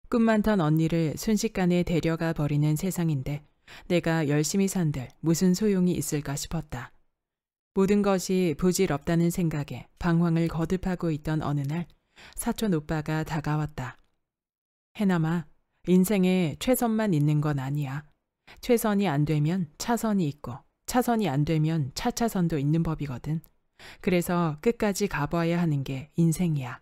꿈 많던 언니를 순식간에 데려가 버리는 세상인데 내가 열심히 산들 무슨 소용이 있을까 싶었다. 모든 것이 부질없다는 생각에 방황을 거듭하고 있던 어느 날 사촌 오빠가 다가왔다. 해남아, 인생에 최선만 있는 건 아니야. 최선이 안 되면 차선이 있고 차선이 안 되면 차차선도 있는 법이거든. 그래서 끝까지 가봐야 하는 게 인생이야.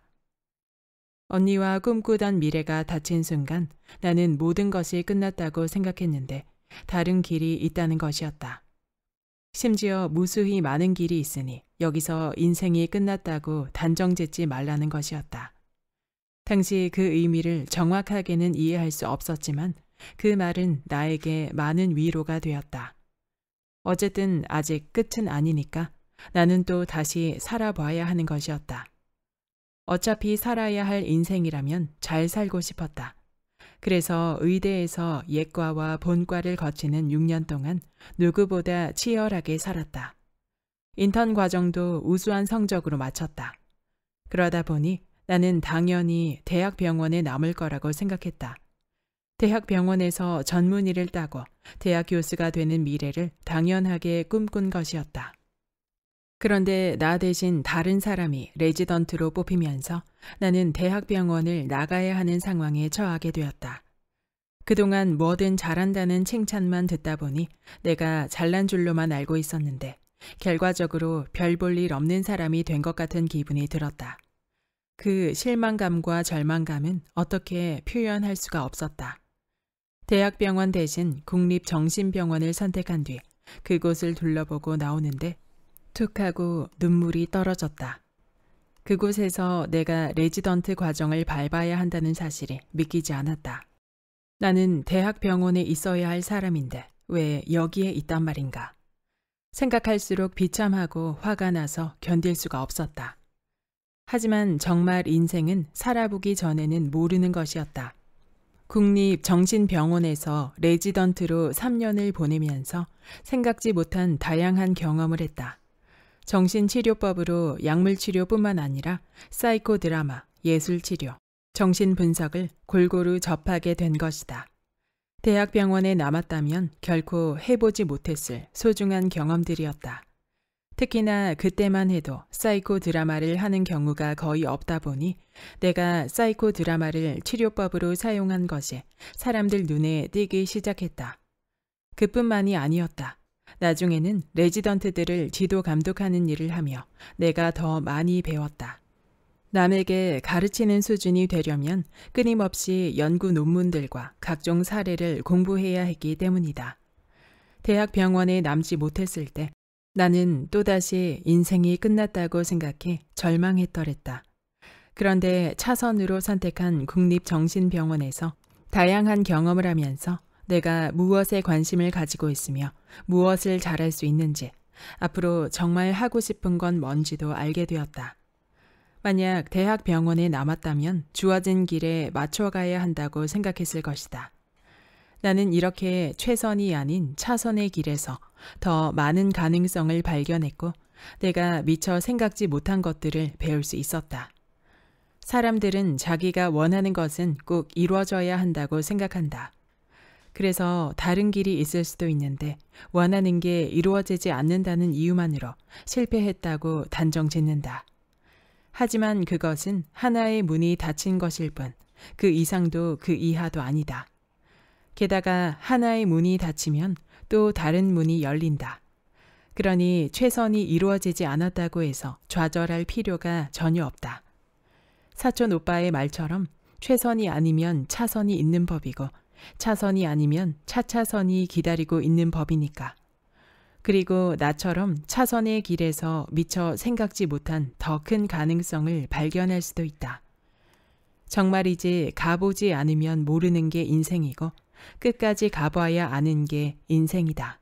언니와 꿈꾸던 미래가 닫힌 순간 나는 모든 것이 끝났다고 생각했는데 다른 길이 있다는 것이었다. 심지어 무수히 많은 길이 있으니 여기서 인생이 끝났다고 단정짓지 말라는 것이었다. 당시 그 의미를 정확하게는 이해할 수 없었지만 그 말은 나에게 많은 위로가 되었다. 어쨌든 아직 끝은 아니니까 나는 또 다시 살아봐야 하는 것이었다. 어차피 살아야 할 인생이라면 잘 살고 싶었다. 그래서 의대에서 예과와 본과를 거치는 6년 동안 누구보다 치열하게 살았다. 인턴 과정도 우수한 성적으로 마쳤다. 그러다 보니 나는 당연히 대학병원에 남을 거라고 생각했다. 대학병원에서 전문의를 따고 대학 교수가 되는 미래를 당연하게 꿈꾼 것이었다. 그런데 나 대신 다른 사람이 레지던트로 뽑히면서 나는 대학병원을 나가야 하는 상황에 처하게 되었다. 그동안 뭐든 잘한다는 칭찬만 듣다 보니 내가 잘난 줄로만 알고 있었는데 결과적으로 별 볼 일 없는 사람이 된 것 같은 기분이 들었다. 그 실망감과 절망감은 어떻게 표현할 수가 없었다. 대학병원 대신 국립정신병원을 선택한 뒤 그곳을 둘러보고 나오는데 툭 하고 눈물이 떨어졌다. 그곳에서 내가 레지던트 과정을 밟아야 한다는 사실이 믿기지 않았다. 나는 대학병원에 있어야 할 사람인데 왜 여기에 있단 말인가. 생각할수록 비참하고 화가 나서 견딜 수가 없었다. 하지만 정말 인생은 살아보기 전에는 모르는 것이었다. 국립정신병원에서 레지던트로 3년을 보내면서 생각지 못한 다양한 경험을 했다. 정신치료법으로 약물치료뿐만 아니라 사이코 드라마, 예술치료, 정신분석을 골고루 접하게 된 것이다. 대학병원에 남았다면 결코 해보지 못했을 소중한 경험들이었다. 특히나 그때만 해도 사이코 드라마를 하는 경우가 거의 없다 보니 내가 사이코 드라마를 치료법으로 사용한 것이 사람들 눈에 띄기 시작했다. 그뿐만이 아니었다. 나중에는 레지던트들을 지도 감독하는 일을 하며 내가 더 많이 배웠다. 남에게 가르치는 수준이 되려면 끊임없이 연구 논문들과 각종 사례를 공부해야 했기 때문이다. 대학 병원에 남지 못했을 때 나는 또다시 인생이 끝났다고 생각해 절망했더랬다. 그런데 차선으로 선택한 국립정신병원에서 다양한 경험을 하면서 내가 무엇에 관심을 가지고 있으며 무엇을 잘할 수 있는지, 앞으로 정말 하고 싶은 건 뭔지도 알게 되었다. 만약 대학 병원에 남았다면 주어진 길에 맞춰가야 한다고 생각했을 것이다. 나는 이렇게 최선이 아닌 차선의 길에서 더 많은 가능성을 발견했고 내가 미처 생각지 못한 것들을 배울 수 있었다. 사람들은 자기가 원하는 것은 꼭 이루어져야 한다고 생각한다. 그래서 다른 길이 있을 수도 있는데 원하는 게 이루어지지 않는다는 이유만으로 실패했다고 단정 짓는다. 하지만 그것은 하나의 문이 닫힌 것일 뿐, 그 이상도 그 이하도 아니다. 게다가 하나의 문이 닫히면 또 다른 문이 열린다. 그러니 최선이 이루어지지 않았다고 해서 좌절할 필요가 전혀 없다. 사촌 오빠의 말처럼 최선이 아니면 차선이 있는 법이고 차선이 아니면 차차선이 기다리고 있는 법이니까. 그리고 나처럼 차선의 길에서 미처 생각지 못한 더 큰 가능성을 발견할 수도 있다. 정말이지 가보지 않으면 모르는 게 인생이고 끝까지 가봐야 아는 게 인생이다.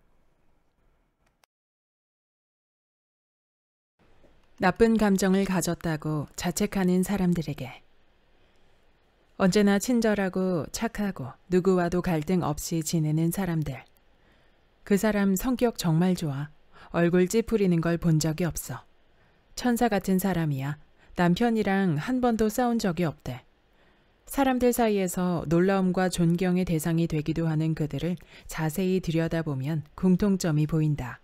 나쁜 감정을 가졌다고 자책하는 사람들에게. 언제나 친절하고 착하고 누구와도 갈등 없이 지내는 사람들. 그 사람 성격 정말 좋아. 얼굴 찌푸리는 걸 본 적이 없어. 천사 같은 사람이야. 남편이랑 한 번도 싸운 적이 없대. 사람들 사이에서 놀라움과 존경의 대상이 되기도 하는 그들을 자세히 들여다보면 공통점이 보인다.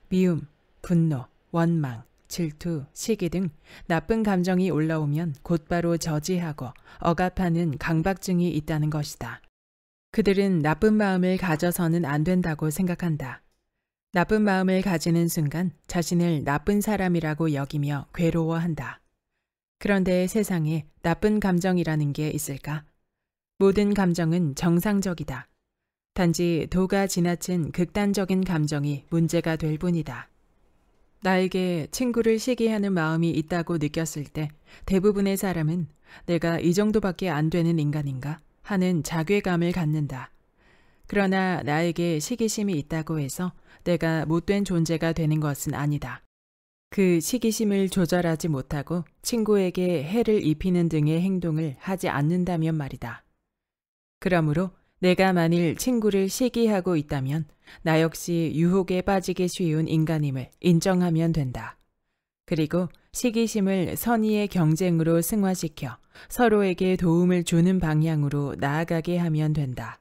미움, 분노, 원망, 질투, 시기 등 나쁜 감정이 올라오면 곧바로 저지하고 억압하는 강박증이 있다는 것이다. 그들은 나쁜 마음을 가져서는 안 된다고 생각한다. 나쁜 마음을 가지는 순간 자신을 나쁜 사람이라고 여기며 괴로워한다. 그런데 세상에 나쁜 감정이라는 게 있을까? 모든 감정은 정상적이다. 단지 도가 지나친 극단적인 감정이 문제가 될 뿐이다. 나에게 친구를 시기하는 마음이 있다고 느꼈을 때 대부분의 사람은 내가 이 정도밖에 안 되는 인간인가 하는 자괴감을 갖는다. 그러나 나에게 시기심이 있다고 해서 내가 못된 존재가 되는 것은 아니다. 그 시기심을 조절하지 못하고 친구에게 해를 입히는 등의 행동을 하지 않는다면 말이다. 그러므로 내가 만일 친구를 시기하고 있다면 나 역시 유혹에 빠지기 쉬운 인간임을 인정하면 된다. 그리고 시기심을 선의의 경쟁으로 승화시켜 서로에게 도움을 주는 방향으로 나아가게 하면 된다.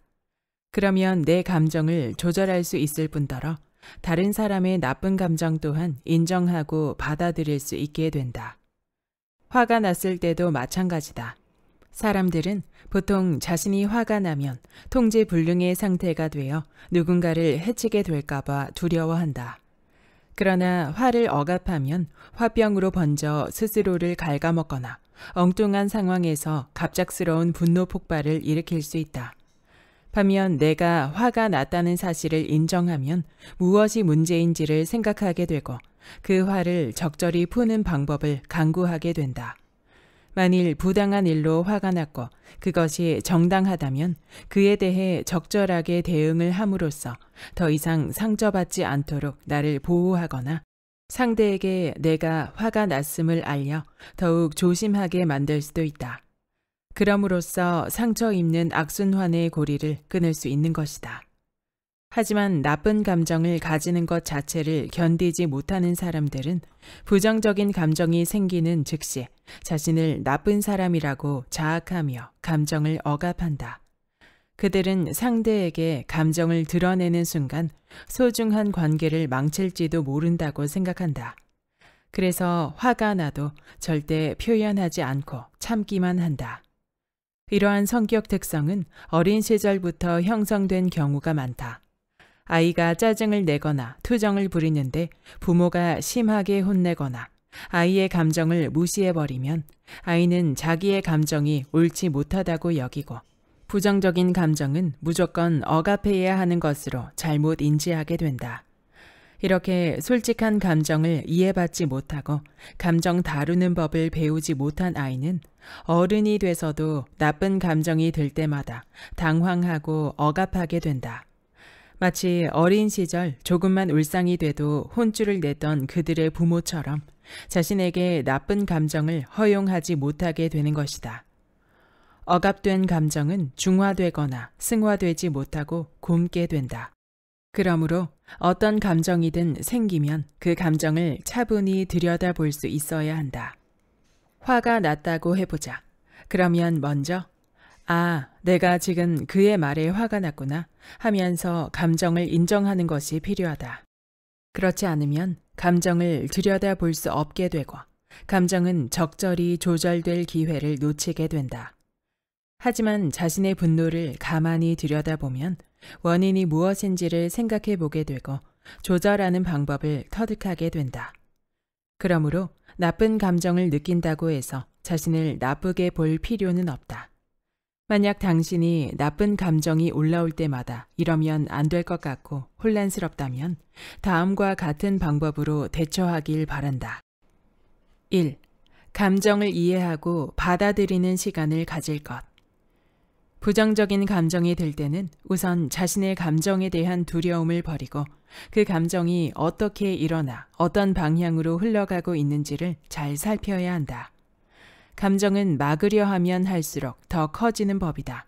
그러면 내 감정을 조절할 수 있을 뿐더러 다른 사람의 나쁜 감정 또한 인정하고 받아들일 수 있게 된다. 화가 났을 때도 마찬가지다. 사람들은 보통 자신이 화가 나면 통제불능의 상태가 되어 누군가를 해치게 될까봐 두려워한다. 그러나 화를 억압하면 화병으로 번져 스스로를 갉아먹거나 엉뚱한 상황에서 갑작스러운 분노 폭발을 일으킬 수 있다. 반면 내가 화가 났다는 사실을 인정하면 무엇이 문제인지를 생각하게 되고 그 화를 적절히 푸는 방법을 강구하게 된다. 만일 부당한 일로 화가 났고 그것이 정당하다면 그에 대해 적절하게 대응을 함으로써 더 이상 상처받지 않도록 나를 보호하거나 상대에게 내가 화가 났음을 알려 더욱 조심하게 만들 수도 있다. 그럼으로써 상처 입는 악순환의 고리를 끊을 수 있는 것이다. 하지만 나쁜 감정을 가지는 것 자체를 견디지 못하는 사람들은 부정적인 감정이 생기는 즉시 자신을 나쁜 사람이라고 자학하며 감정을 억압한다. 그들은 상대에게 감정을 드러내는 순간 소중한 관계를 망칠지도 모른다고 생각한다. 그래서 화가 나도 절대 표현하지 않고 참기만 한다. 이러한 성격 특성은 어린 시절부터 형성된 경우가 많다. 아이가 짜증을 내거나 투정을 부리는데 부모가 심하게 혼내거나 아이의 감정을 무시해버리면 아이는 자기의 감정이 옳지 못하다고 여기고 부정적인 감정은 무조건 억압해야 하는 것으로 잘못 인지하게 된다. 이렇게 솔직한 감정을 이해받지 못하고 감정 다루는 법을 배우지 못한 아이는 어른이 돼서도 나쁜 감정이 들 때마다 당황하고 억압하게 된다. 마치 어린 시절 조금만 울상이 돼도 혼쭐을 냈던 그들의 부모처럼 자신에게 나쁜 감정을 허용하지 못하게 되는 것이다. 억압된 감정은 중화되거나 승화되지 못하고 굼게 된다. 그러므로 어떤 감정이든 생기면 그 감정을 차분히 들여다볼 수 있어야 한다. 화가 났다고 해보자. 그러면 먼저 내가 지금 그의 말에 화가 났구나 하면서 감정을 인정하는 것이 필요하다. 그렇지 않으면 감정을 들여다볼 수 없게 되고 감정은 적절히 조절될 기회를 놓치게 된다. 하지만 자신의 분노를 가만히 들여다보면 원인이 무엇인지를 생각해 보게 되고 조절하는 방법을 터득하게 된다. 그러므로 나쁜 감정을 느낀다고 해서 자신을 나쁘게 볼 필요는 없다. 만약 당신이 나쁜 감정이 올라올 때마다 이러면 안 될 것 같고 혼란스럽다면 다음과 같은 방법으로 대처하길 바란다. 1. 감정을 이해하고 받아들이는 시간을 가질 것. 부정적인 감정이 들 때는 우선 자신의 감정에 대한 두려움을 버리고 그 감정이 어떻게 일어나 어떤 방향으로 흘러가고 있는지를 잘 살펴야 한다. 감정은 막으려 하면 할수록 더 커지는 법이다.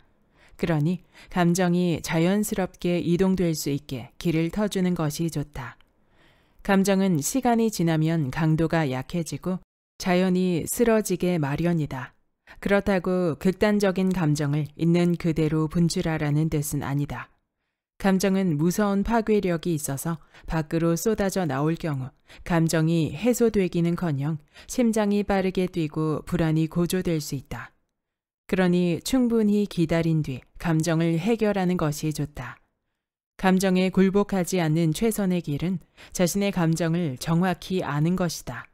그러니 감정이 자연스럽게 이동될 수 있게 길을 터주는 것이 좋다. 감정은 시간이 지나면 강도가 약해지고 자연히 쓰러지게 마련이다. 그렇다고 극단적인 감정을 있는 그대로 분출하라는 뜻은 아니다. 감정은 무서운 파괴력이 있어서 밖으로 쏟아져 나올 경우 감정이 해소되기는커녕 심장이 빠르게 뛰고 불안이 고조될 수 있다. 그러니 충분히 기다린 뒤 감정을 해결하는 것이 좋다. 감정에 굴복하지 않는 최선의 길은 자신의 감정을 정확히 아는 것이다.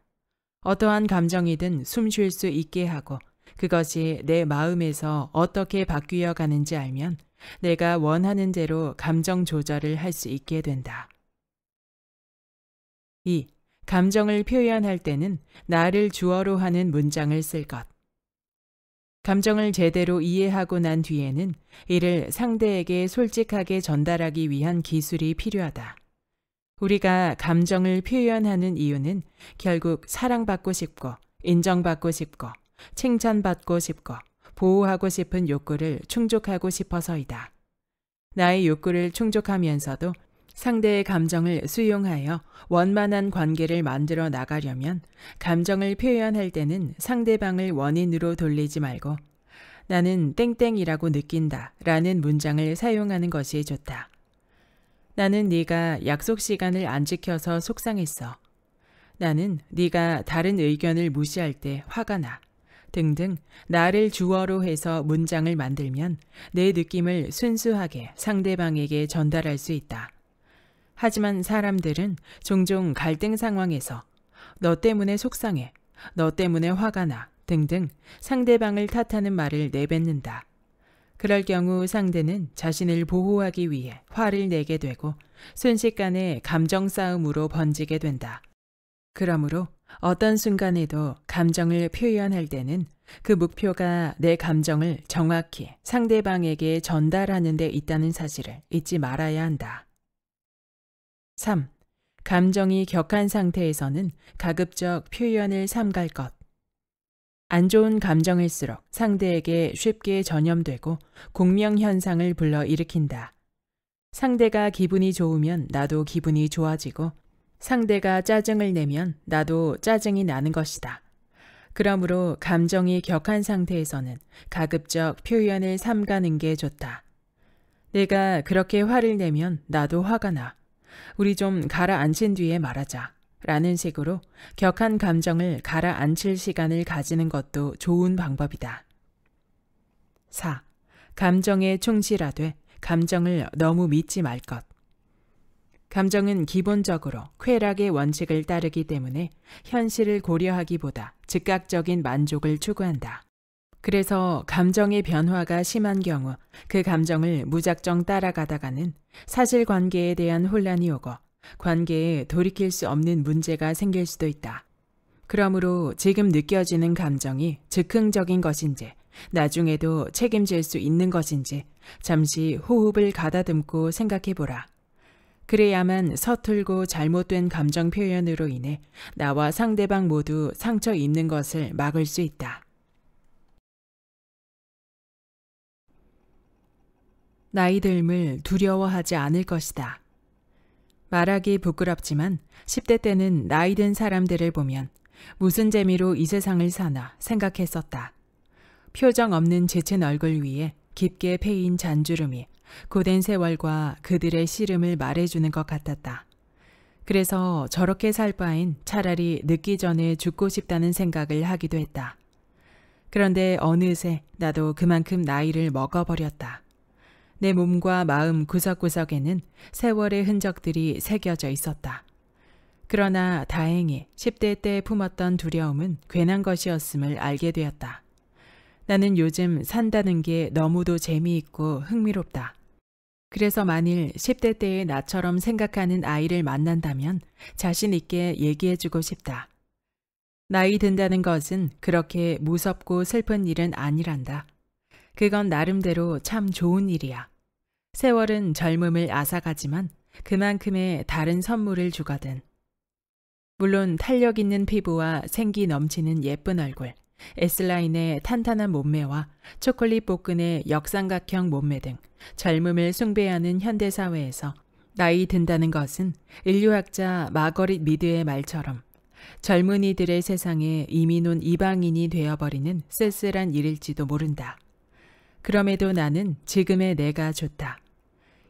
어떠한 감정이든 숨 쉴 수 있게 하고 그것이 내 마음에서 어떻게 바뀌어 가는지 알면 내가 원하는 대로 감정 조절을 할 수 있게 된다. 2. 감정을 표현할 때는 나를 주어로 하는 문장을 쓸 것. 감정을 제대로 이해하고 난 뒤에는 이를 상대에게 솔직하게 전달하기 위한 기술이 필요하다. 우리가 감정을 표현하는 이유는 결국 사랑받고 싶고 인정받고 싶고 칭찬받고 싶고 보호하고 싶은 욕구를 충족하고 싶어서이다. 나의 욕구를 충족하면서도 상대의 감정을 수용하여 원만한 관계를 만들어 나가려면 감정을 표현할 때는 상대방을 원인으로 돌리지 말고 나는 땡땡이라고 느낀다 라는 문장을 사용하는 것이 좋다. 나는 네가 약속 시간을 안 지켜서 속상했어. 나는 네가 다른 의견을 무시할 때 화가 나. 등등 나를 주어로 해서 문장을 만들면 내 느낌을 순수하게 상대방에게 전달할 수 있다. 하지만 사람들은 종종 갈등 상황에서 너 때문에 속상해, 너 때문에 화가 나 등등 상대방을 탓하는 말을 내뱉는다. 그럴 경우 상대는 자신을 보호하기 위해 화를 내게 되고 순식간에 감정 싸움으로 번지게 된다. 그러므로 어떤 순간에도 감정을 표현할 때는 그 목표가 내 감정을 정확히 상대방에게 전달하는 데 있다는 사실을 잊지 말아야 한다. 3. 감정이 격한 상태에서는 가급적 표현을 삼갈 것. 안 좋은 감정일수록 상대에게 쉽게 전염되고 공명현상을 불러일으킨다. 상대가 기분이 좋으면 나도 기분이 좋아지고 상대가 짜증을 내면 나도 짜증이 나는 것이다. 그러므로 감정이 격한 상태에서는 가급적 표현을 삼가는 게 좋다. 내가 그렇게 화를 내면 나도 화가 나. 우리 좀 가라앉힌 뒤에 말하자. 라는 식으로 격한 감정을 가라앉힐 시간을 가지는 것도 좋은 방법이다. 4. 감정에 충실하되 감정을 너무 믿지 말 것. 감정은 기본적으로 쾌락의 원칙을 따르기 때문에 현실을 고려하기보다 즉각적인 만족을 추구한다. 그래서 감정의 변화가 심한 경우 그 감정을 무작정 따라가다가는 사실관계에 대한 혼란이 오고 관계에 돌이킬 수 없는 문제가 생길 수도 있다. 그러므로 지금 느껴지는 감정이 즉흥적인 것인지 나중에도 책임질 수 있는 것인지 잠시 호흡을 가다듬고 생각해보라. 그래야만 서툴고 잘못된 감정 표현으로 인해 나와 상대방 모두 상처 입는 것을 막을 수 있다. 나이 듦을 두려워하지 않을 것이다. 말하기 부끄럽지만 10대 때는 나이 든 사람들을 보면 무슨 재미로 이 세상을 사나 생각했었다. 표정 없는 지친 얼굴 위에 깊게 패인 잔주름이 고된 세월과 그들의 시름을 말해주는 것 같았다. 그래서 저렇게 살 바엔 차라리 늙기 전에 죽고 싶다는 생각을 하기도 했다. 그런데 어느새 나도 그만큼 나이를 먹어버렸다. 내 몸과 마음 구석구석에는 세월의 흔적들이 새겨져 있었다. 그러나 다행히 10대 때 품었던 두려움은 괜한 것이었음을 알게 되었다. 나는 요즘 산다는 게 너무도 재미있고 흥미롭다. 그래서 만일 10대 때의 나처럼 생각하는 아이를 만난다면 자신 있게 얘기해주고 싶다. 나이 든다는 것은 그렇게 무섭고 슬픈 일은 아니란다. 그건 나름대로 참 좋은 일이야. 세월은 젊음을 앗아가지만 그만큼의 다른 선물을 주거든. 물론 탄력 있는 피부와 생기 넘치는 예쁜 얼굴, S라인의 탄탄한 몸매와 초콜릿 볶은의 역삼각형 몸매 등 젊음을 숭배하는 현대사회에서 나이 든다는 것은 인류학자 마거릿 미드의 말처럼 젊은이들의 세상에 이미 논 이방인이 되어버리는 쓸쓸한 일일지도 모른다. 그럼에도 나는 지금의 내가 좋다.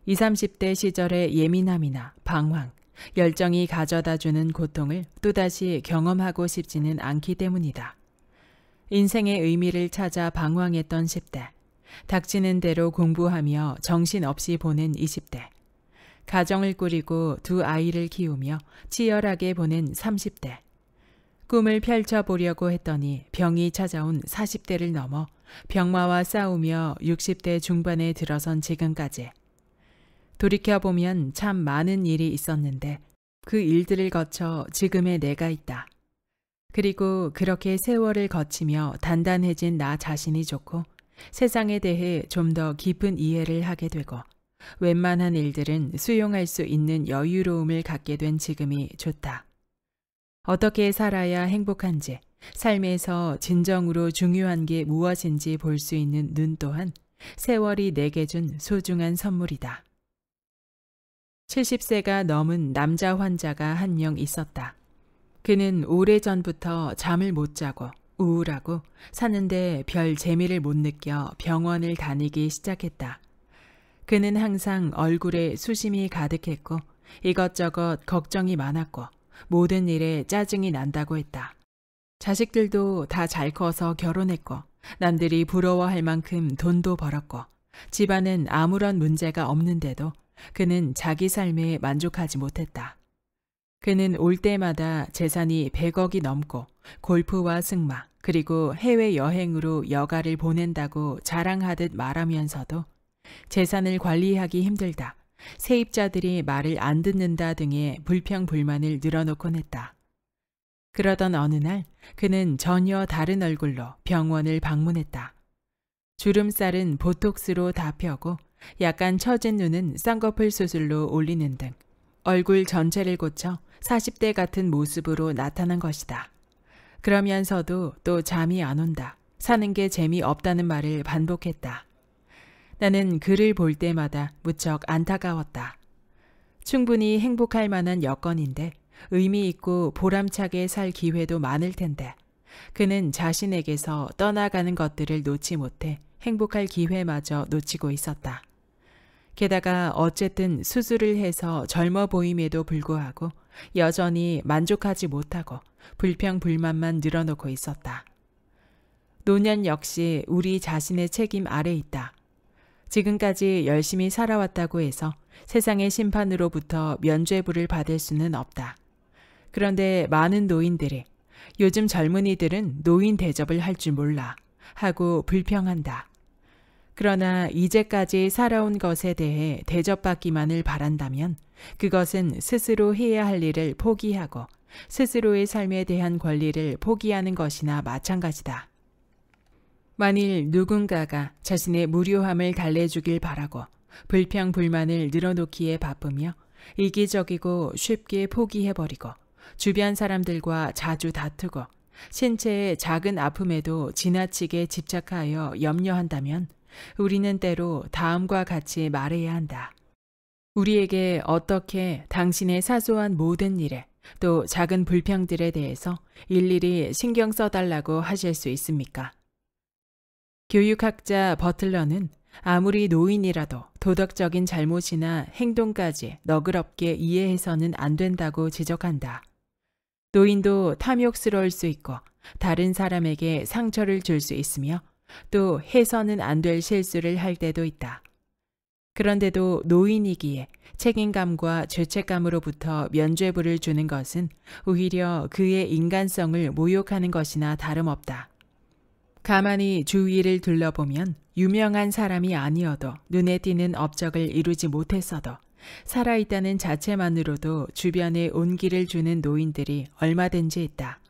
20, 30대 시절의 예민함이나 방황, 열정이 가져다주는 고통을 또다시 경험하고 싶지는 않기 때문이다. 인생의 의미를 찾아 방황했던 10대, 닥치는 대로 공부하며 정신없이 보낸 20대, 가정을 꾸리고 두 아이를 키우며 치열하게 보낸 30대, 꿈을 펼쳐보려고 했더니 병이 찾아온 40대를 넘어 병마와 싸우며 60대 중반에 들어선 지금까지. 돌이켜보면 참 많은 일이 있었는데 그 일들을 거쳐 지금의 내가 있다. 그리고 그렇게 세월을 거치며 단단해진 나 자신이 좋고 세상에 대해 좀 더 깊은 이해를 하게 되고 웬만한 일들은 수용할 수 있는 여유로움을 갖게 된 지금이 좋다. 어떻게 살아야 행복한지, 삶에서 진정으로 중요한 게 무엇인지 볼 수 있는 눈 또한 세월이 내게 준 소중한 선물이다. 70세가 넘은 남자 환자가 한 명 있었다. 그는 오래전부터 잠을 못 자고 우울하고 사는데 별 재미를 못 느껴 병원을 다니기 시작했다. 그는 항상 얼굴에 수심이 가득했고 이것저것 걱정이 많았고 모든 일에 짜증이 난다고 했다. 자식들도 다 잘 커서 결혼했고 남들이 부러워할 만큼 돈도 벌었고 집안은 아무런 문제가 없는데도 그는 자기 삶에 만족하지 못했다. 그는 올 때마다 재산이 100억이 넘고 골프와 승마 그리고 해외여행으로 여가를 보낸다고 자랑하듯 말하면서도 재산을 관리하기 힘들다, 세입자들이 말을 안 듣는다 등의 불평불만을 늘어놓곤 했다. 그러던 어느 날 그는 전혀 다른 얼굴로 병원을 방문했다. 주름살은 보톡스로 다 펴고 약간 처진 눈은 쌍꺼풀 수술로 올리는 등 얼굴 전체를 고쳐 40대 같은 모습으로 나타난 것이다. 그러면서도 또 잠이 안 온다, 사는 게 재미없다는 말을 반복했다. 나는 그를 볼 때마다 무척 안타까웠다. 충분히 행복할 만한 여건인데 의미 있고 보람차게 살 기회도 많을 텐데 그는 자신에게서 떠나가는 것들을 놓지 못해 행복할 기회마저 놓치고 있었다. 게다가 어쨌든 수술을 해서 젊어 보임에도 불구하고 여전히 만족하지 못하고 불평불만만 늘어놓고 있었다. 노년 역시 우리 자신의 책임 아래 있다. 지금까지 열심히 살아왔다고 해서 세상의 심판으로부터 면죄부를 받을 수는 없다. 그런데 많은 노인들이 요즘 젊은이들은 노인 대접을 할 줄 몰라, 하고 불평한다. 그러나 이제까지 살아온 것에 대해 대접받기만을 바란다면 그것은 스스로 해야 할 일을 포기하고 스스로의 삶에 대한 권리를 포기하는 것이나 마찬가지다. 만일 누군가가 자신의 무료함을 달래주길 바라고 불평 불만을 늘어놓기에 바쁘며 이기적이고 쉽게 포기해버리고 주변 사람들과 자주 다투고 신체의 작은 아픔에도 지나치게 집착하여 염려한다면 우리는 때로 다음과 같이 말해야 한다. 우리에게 어떻게 당신의 사소한 모든 일에 또 작은 불평들에 대해서 일일이 신경 써달라고 하실 수 있습니까? 교육학자 버틀러는 아무리 노인이라도 도덕적인 잘못이나 행동까지 너그럽게 이해해서는 안 된다고 지적한다. 노인도 탐욕스러울 수 있고 다른 사람에게 상처를 줄 수 있으며 또 해서는 안 될 실수를 할 때도 있다. 그런데도 노인이기에 책임감과 죄책감으로부터 면죄부를 주는 것은 오히려 그의 인간성을 모욕하는 것이나 다름없다. 가만히 주위를 둘러보면 유명한 사람이 아니어도 눈에 띄는 업적을 이루지 못했어도 살아있다는 자체만으로도 주변에 온기를 주는 노인들이 얼마든지 있다.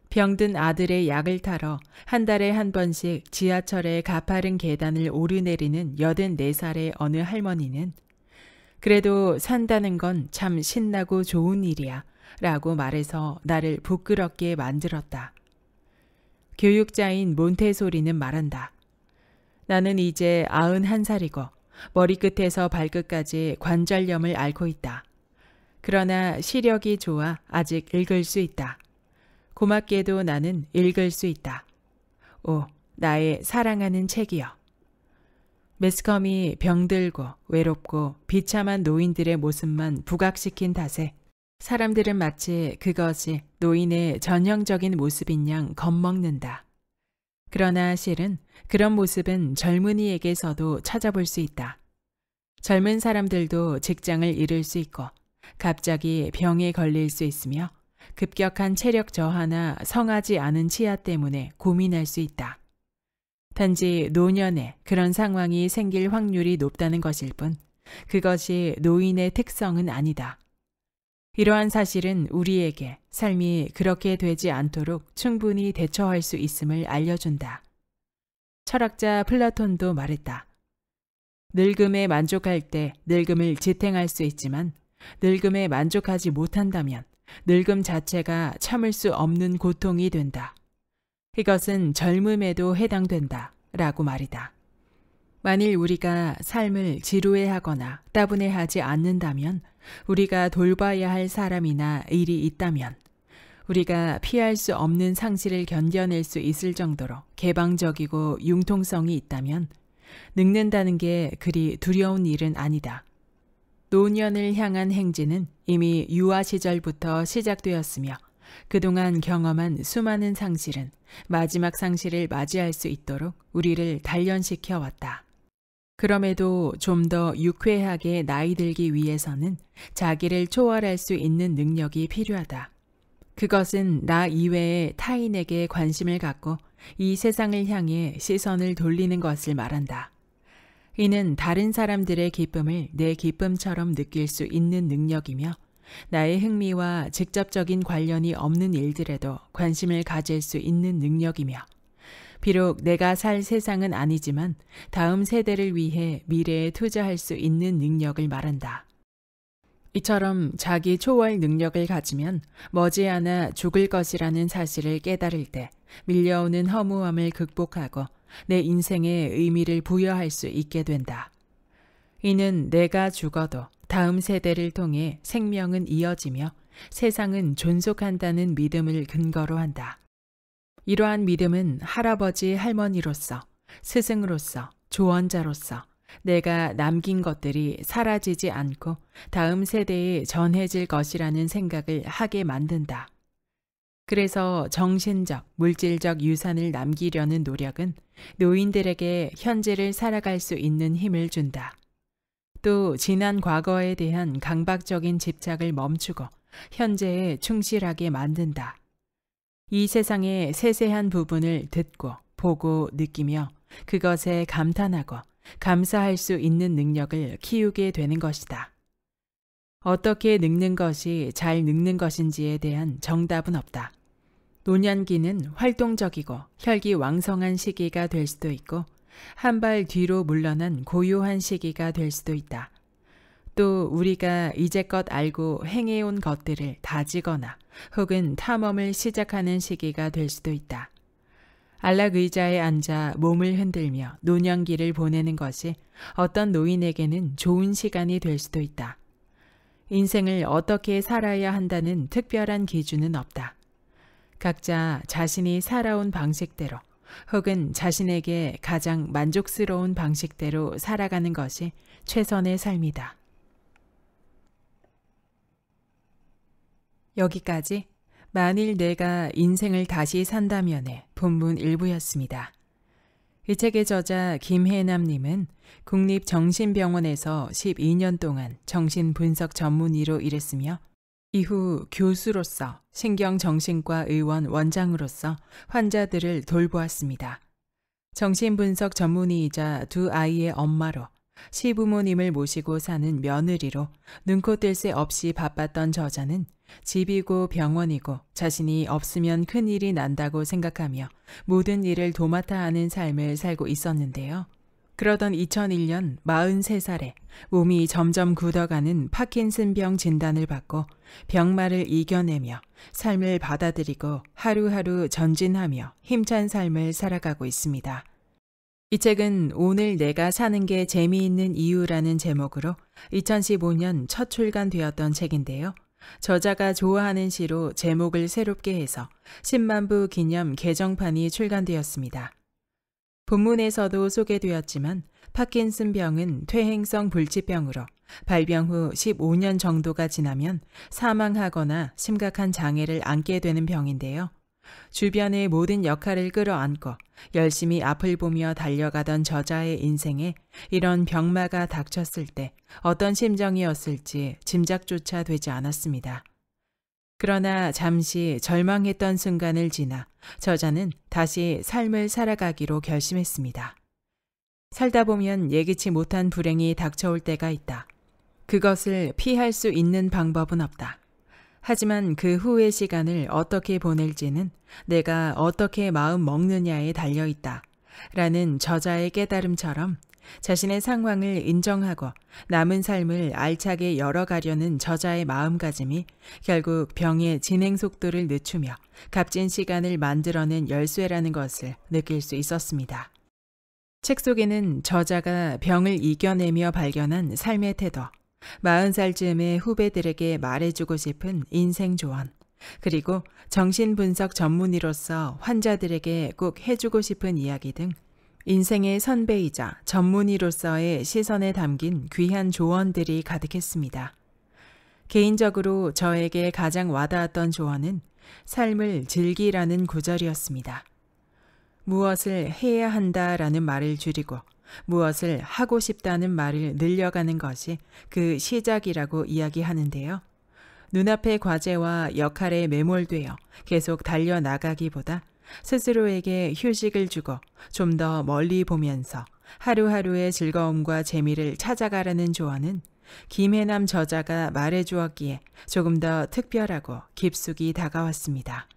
병든 아들의 약을 타러 한 달에 한 번씩 지하철의 가파른 계단을 오르내리는 84살의 어느 할머니는 그래도 산다는 건 참 신나고 좋은 일이야 라고 말해서 나를 부끄럽게 만들었다. 교육자인 몬테소리는 말한다. 나는 이제 91살이고 머리끝에서 발끝까지 관절염을 앓고 있다. 그러나 시력이 좋아 아직 읽을 수 있다. 고맙게도 나는 읽을 수 있다. 오, 나의 사랑하는 책이여. 매스컴이 병들고 외롭고 비참한 노인들의 모습만 부각시킨 탓에 사람들은 마치 그것이 노인의 전형적인 모습인 양 겁먹는다. 그러나 실은 그런 모습은 젊은이에게서도 찾아볼 수 있다. 젊은 사람들도 직장을 잃을 수 있고 갑자기 병에 걸릴 수 있으며 급격한 체력 저하나 성하지 않은 치아 때문에 고민할 수 있다. 단지 노년에 그런 상황이 생길 확률이 높다는 것일 뿐 그것이 노인의 특성은 아니다. 이러한 사실은 우리에게 삶이 그렇게 되지 않도록 충분히 대처할 수 있음을 알려준다. 철학자 플라톤도 말했다. 늙음에 만족할 때 늙음을 지탱할 수 있지만 늙음에 만족하지 못한다면 늙음 자체가 참을 수 없는 고통이 된다. 이것은 젊음에도 해당된다 라고 말이다. 만일 우리가 삶을 지루해하거나 따분해하지 않는다면 우리가 돌봐야 할 사람이나 일이 있다면 우리가 피할 수 없는 상실을 견뎌낼 수 있을 정도로 개방적이고 융통성이 있다면 늙는다는 게 그리 두려운 일은 아니다. 노년을 향한 행진은 이미 유아 시절부터 시작되었으며 그동안 경험한 수많은 상실은 마지막 상실을 맞이할 수 있도록 우리를 단련시켜 왔다. 그럼에도 좀 더 유쾌하게 나이 들기 위해서는 자기를 초월할 수 있는 능력이 필요하다. 그것은 나 이외의 타인에게 관심을 갖고 이 세상을 향해 시선을 돌리는 것을 말한다. 이는 다른 사람들의 기쁨을 내 기쁨처럼 느낄 수 있는 능력이며 나의 흥미와 직접적인 관련이 없는 일들에도 관심을 가질 수 있는 능력이며 비록 내가 살 세상은 아니지만 다음 세대를 위해 미래에 투자할 수 있는 능력을 말한다. 이처럼 자기 초월 능력을 가지면 머지않아 죽을 것이라는 사실을 깨달을 때 밀려오는 허무함을 극복하고 내 인생에 의미를 부여할 수 있게 된다. 이는 내가 죽어도 다음 세대를 통해 생명은 이어지며 세상은 존속한다는 믿음을 근거로 한다. 이러한 믿음은 할아버지 할머니로서, 스승으로서, 조언자로서 내가 남긴 것들이 사라지지 않고 다음 세대에 전해질 것이라는 생각을 하게 만든다. 그래서 정신적, 물질적 유산을 남기려는 노력은 노인들에게 현재를 살아갈 수 있는 힘을 준다. 또 지난 과거에 대한 강박적인 집착을 멈추고 현재에 충실하게 만든다. 이 세상의 세세한 부분을 듣고 보고 느끼며 그것에 감탄하고 감사할 수 있는 능력을 키우게 되는 것이다. 어떻게 늙는 것이 잘 늙는 것인지에 대한 정답은 없다. 노년기는 활동적이고 혈기왕성한 시기가 될 수도 있고 한 발 뒤로 물러난 고요한 시기가 될 수도 있다. 또 우리가 이제껏 알고 행해온 것들을 다지거나 혹은 탐험을 시작하는 시기가 될 수도 있다. 안락 의자에 앉아 몸을 흔들며 노년기를 보내는 것이 어떤 노인에게는 좋은 시간이 될 수도 있다. 인생을 어떻게 살아야 한다는 특별한 기준은 없다. 각자 자신이 살아온 방식대로 혹은 자신에게 가장 만족스러운 방식대로 살아가는 것이 최선의 삶이다. 여기까지 만일 내가 인생을 다시 산다면의 본문 일부였습니다. 이 책의 저자 김혜남님은 국립정신병원에서 12년 동안 정신분석 전문의로 일했으며 이후 교수로서 신경정신과 의원 원장으로서 환자들을 돌보았습니다. 정신분석 전문의이자 두 아이의 엄마로 시부모님을 모시고 사는 며느리로 눈코 뜰 새 없이 바빴던 저자는 집이고 병원이고 자신이 없으면 큰일이 난다고 생각하며 모든 일을 도맡아 하는 삶을 살고 있었는데요. 그러던 2001년 43살에 몸이 점점 굳어가는 파킨슨병 진단을 받고 병마를 이겨내며 삶을 받아들이고 하루하루 전진하며 힘찬 삶을 살아가고 있습니다. 이 책은 오늘 내가 사는 게 재미있는 이유라는 제목으로 2015년 첫 출간되었던 책인데요. 저자가 좋아하는 시로 제목을 새롭게 해서 10만 부 기념 개정판이 출간되었습니다. 본문에서도 소개되었지만 파킨슨병은 퇴행성 불치병으로 발병 후 15년 정도가 지나면 사망하거나 심각한 장애를 안게 되는 병인데요. 주변의 모든 역할을 끌어안고 열심히 앞을 보며 달려가던 저자의 인생에 이런 병마가 닥쳤을 때 어떤 심정이었을지 짐작조차 되지 않았습니다. 그러나 잠시 절망했던 순간을 지나 저자는 다시 삶을 살아가기로 결심했습니다. 살다 보면 예기치 못한 불행이 닥쳐올 때가 있다. 그것을 피할 수 있는 방법은 없다. 하지만 그 후의 시간을 어떻게 보낼지는 내가 어떻게 마음 먹느냐에 달려있다. 라는 저자의 깨달음처럼 자신의 상황을 인정하고 남은 삶을 알차게 열어가려는 저자의 마음가짐이 결국 병의 진행 속도를 늦추며 값진 시간을 만들어낸 열쇠라는 것을 느낄 수 있었습니다. 책 속에는 저자가 병을 이겨내며 발견한 삶의 태도, 40살쯤의 후배들에게 말해주고 싶은 인생 조언, 그리고 정신분석 전문의로서 환자들에게 꼭 해주고 싶은 이야기 등 인생의 선배이자 전문의로서의 시선에 담긴 귀한 조언들이 가득했습니다. 개인적으로 저에게 가장 와닿았던 조언은 삶을 즐기라는 구절이었습니다. 무엇을 해야 한다라는 말을 줄이고 무엇을 하고 싶다는 말을 늘려가는 것이 그 시작이라고 이야기하는데요. 눈앞의 과제와 역할에 매몰되어 계속 달려나가기보다 스스로에게 휴식을 주고 좀 더 멀리 보면서 하루하루의 즐거움과 재미를 찾아가라는 조언은 김혜남 저자가 말해주었기에 조금 더 특별하고 깊숙이 다가왔습니다.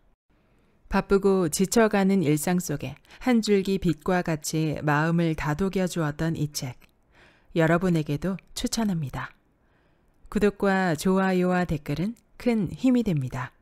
바쁘고 지쳐가는 일상 속에 한 줄기 빛과 같이 마음을 다독여 주었던 이 책, 여러분에게도 추천합니다. 구독과 좋아요와 댓글은 큰 힘이 됩니다.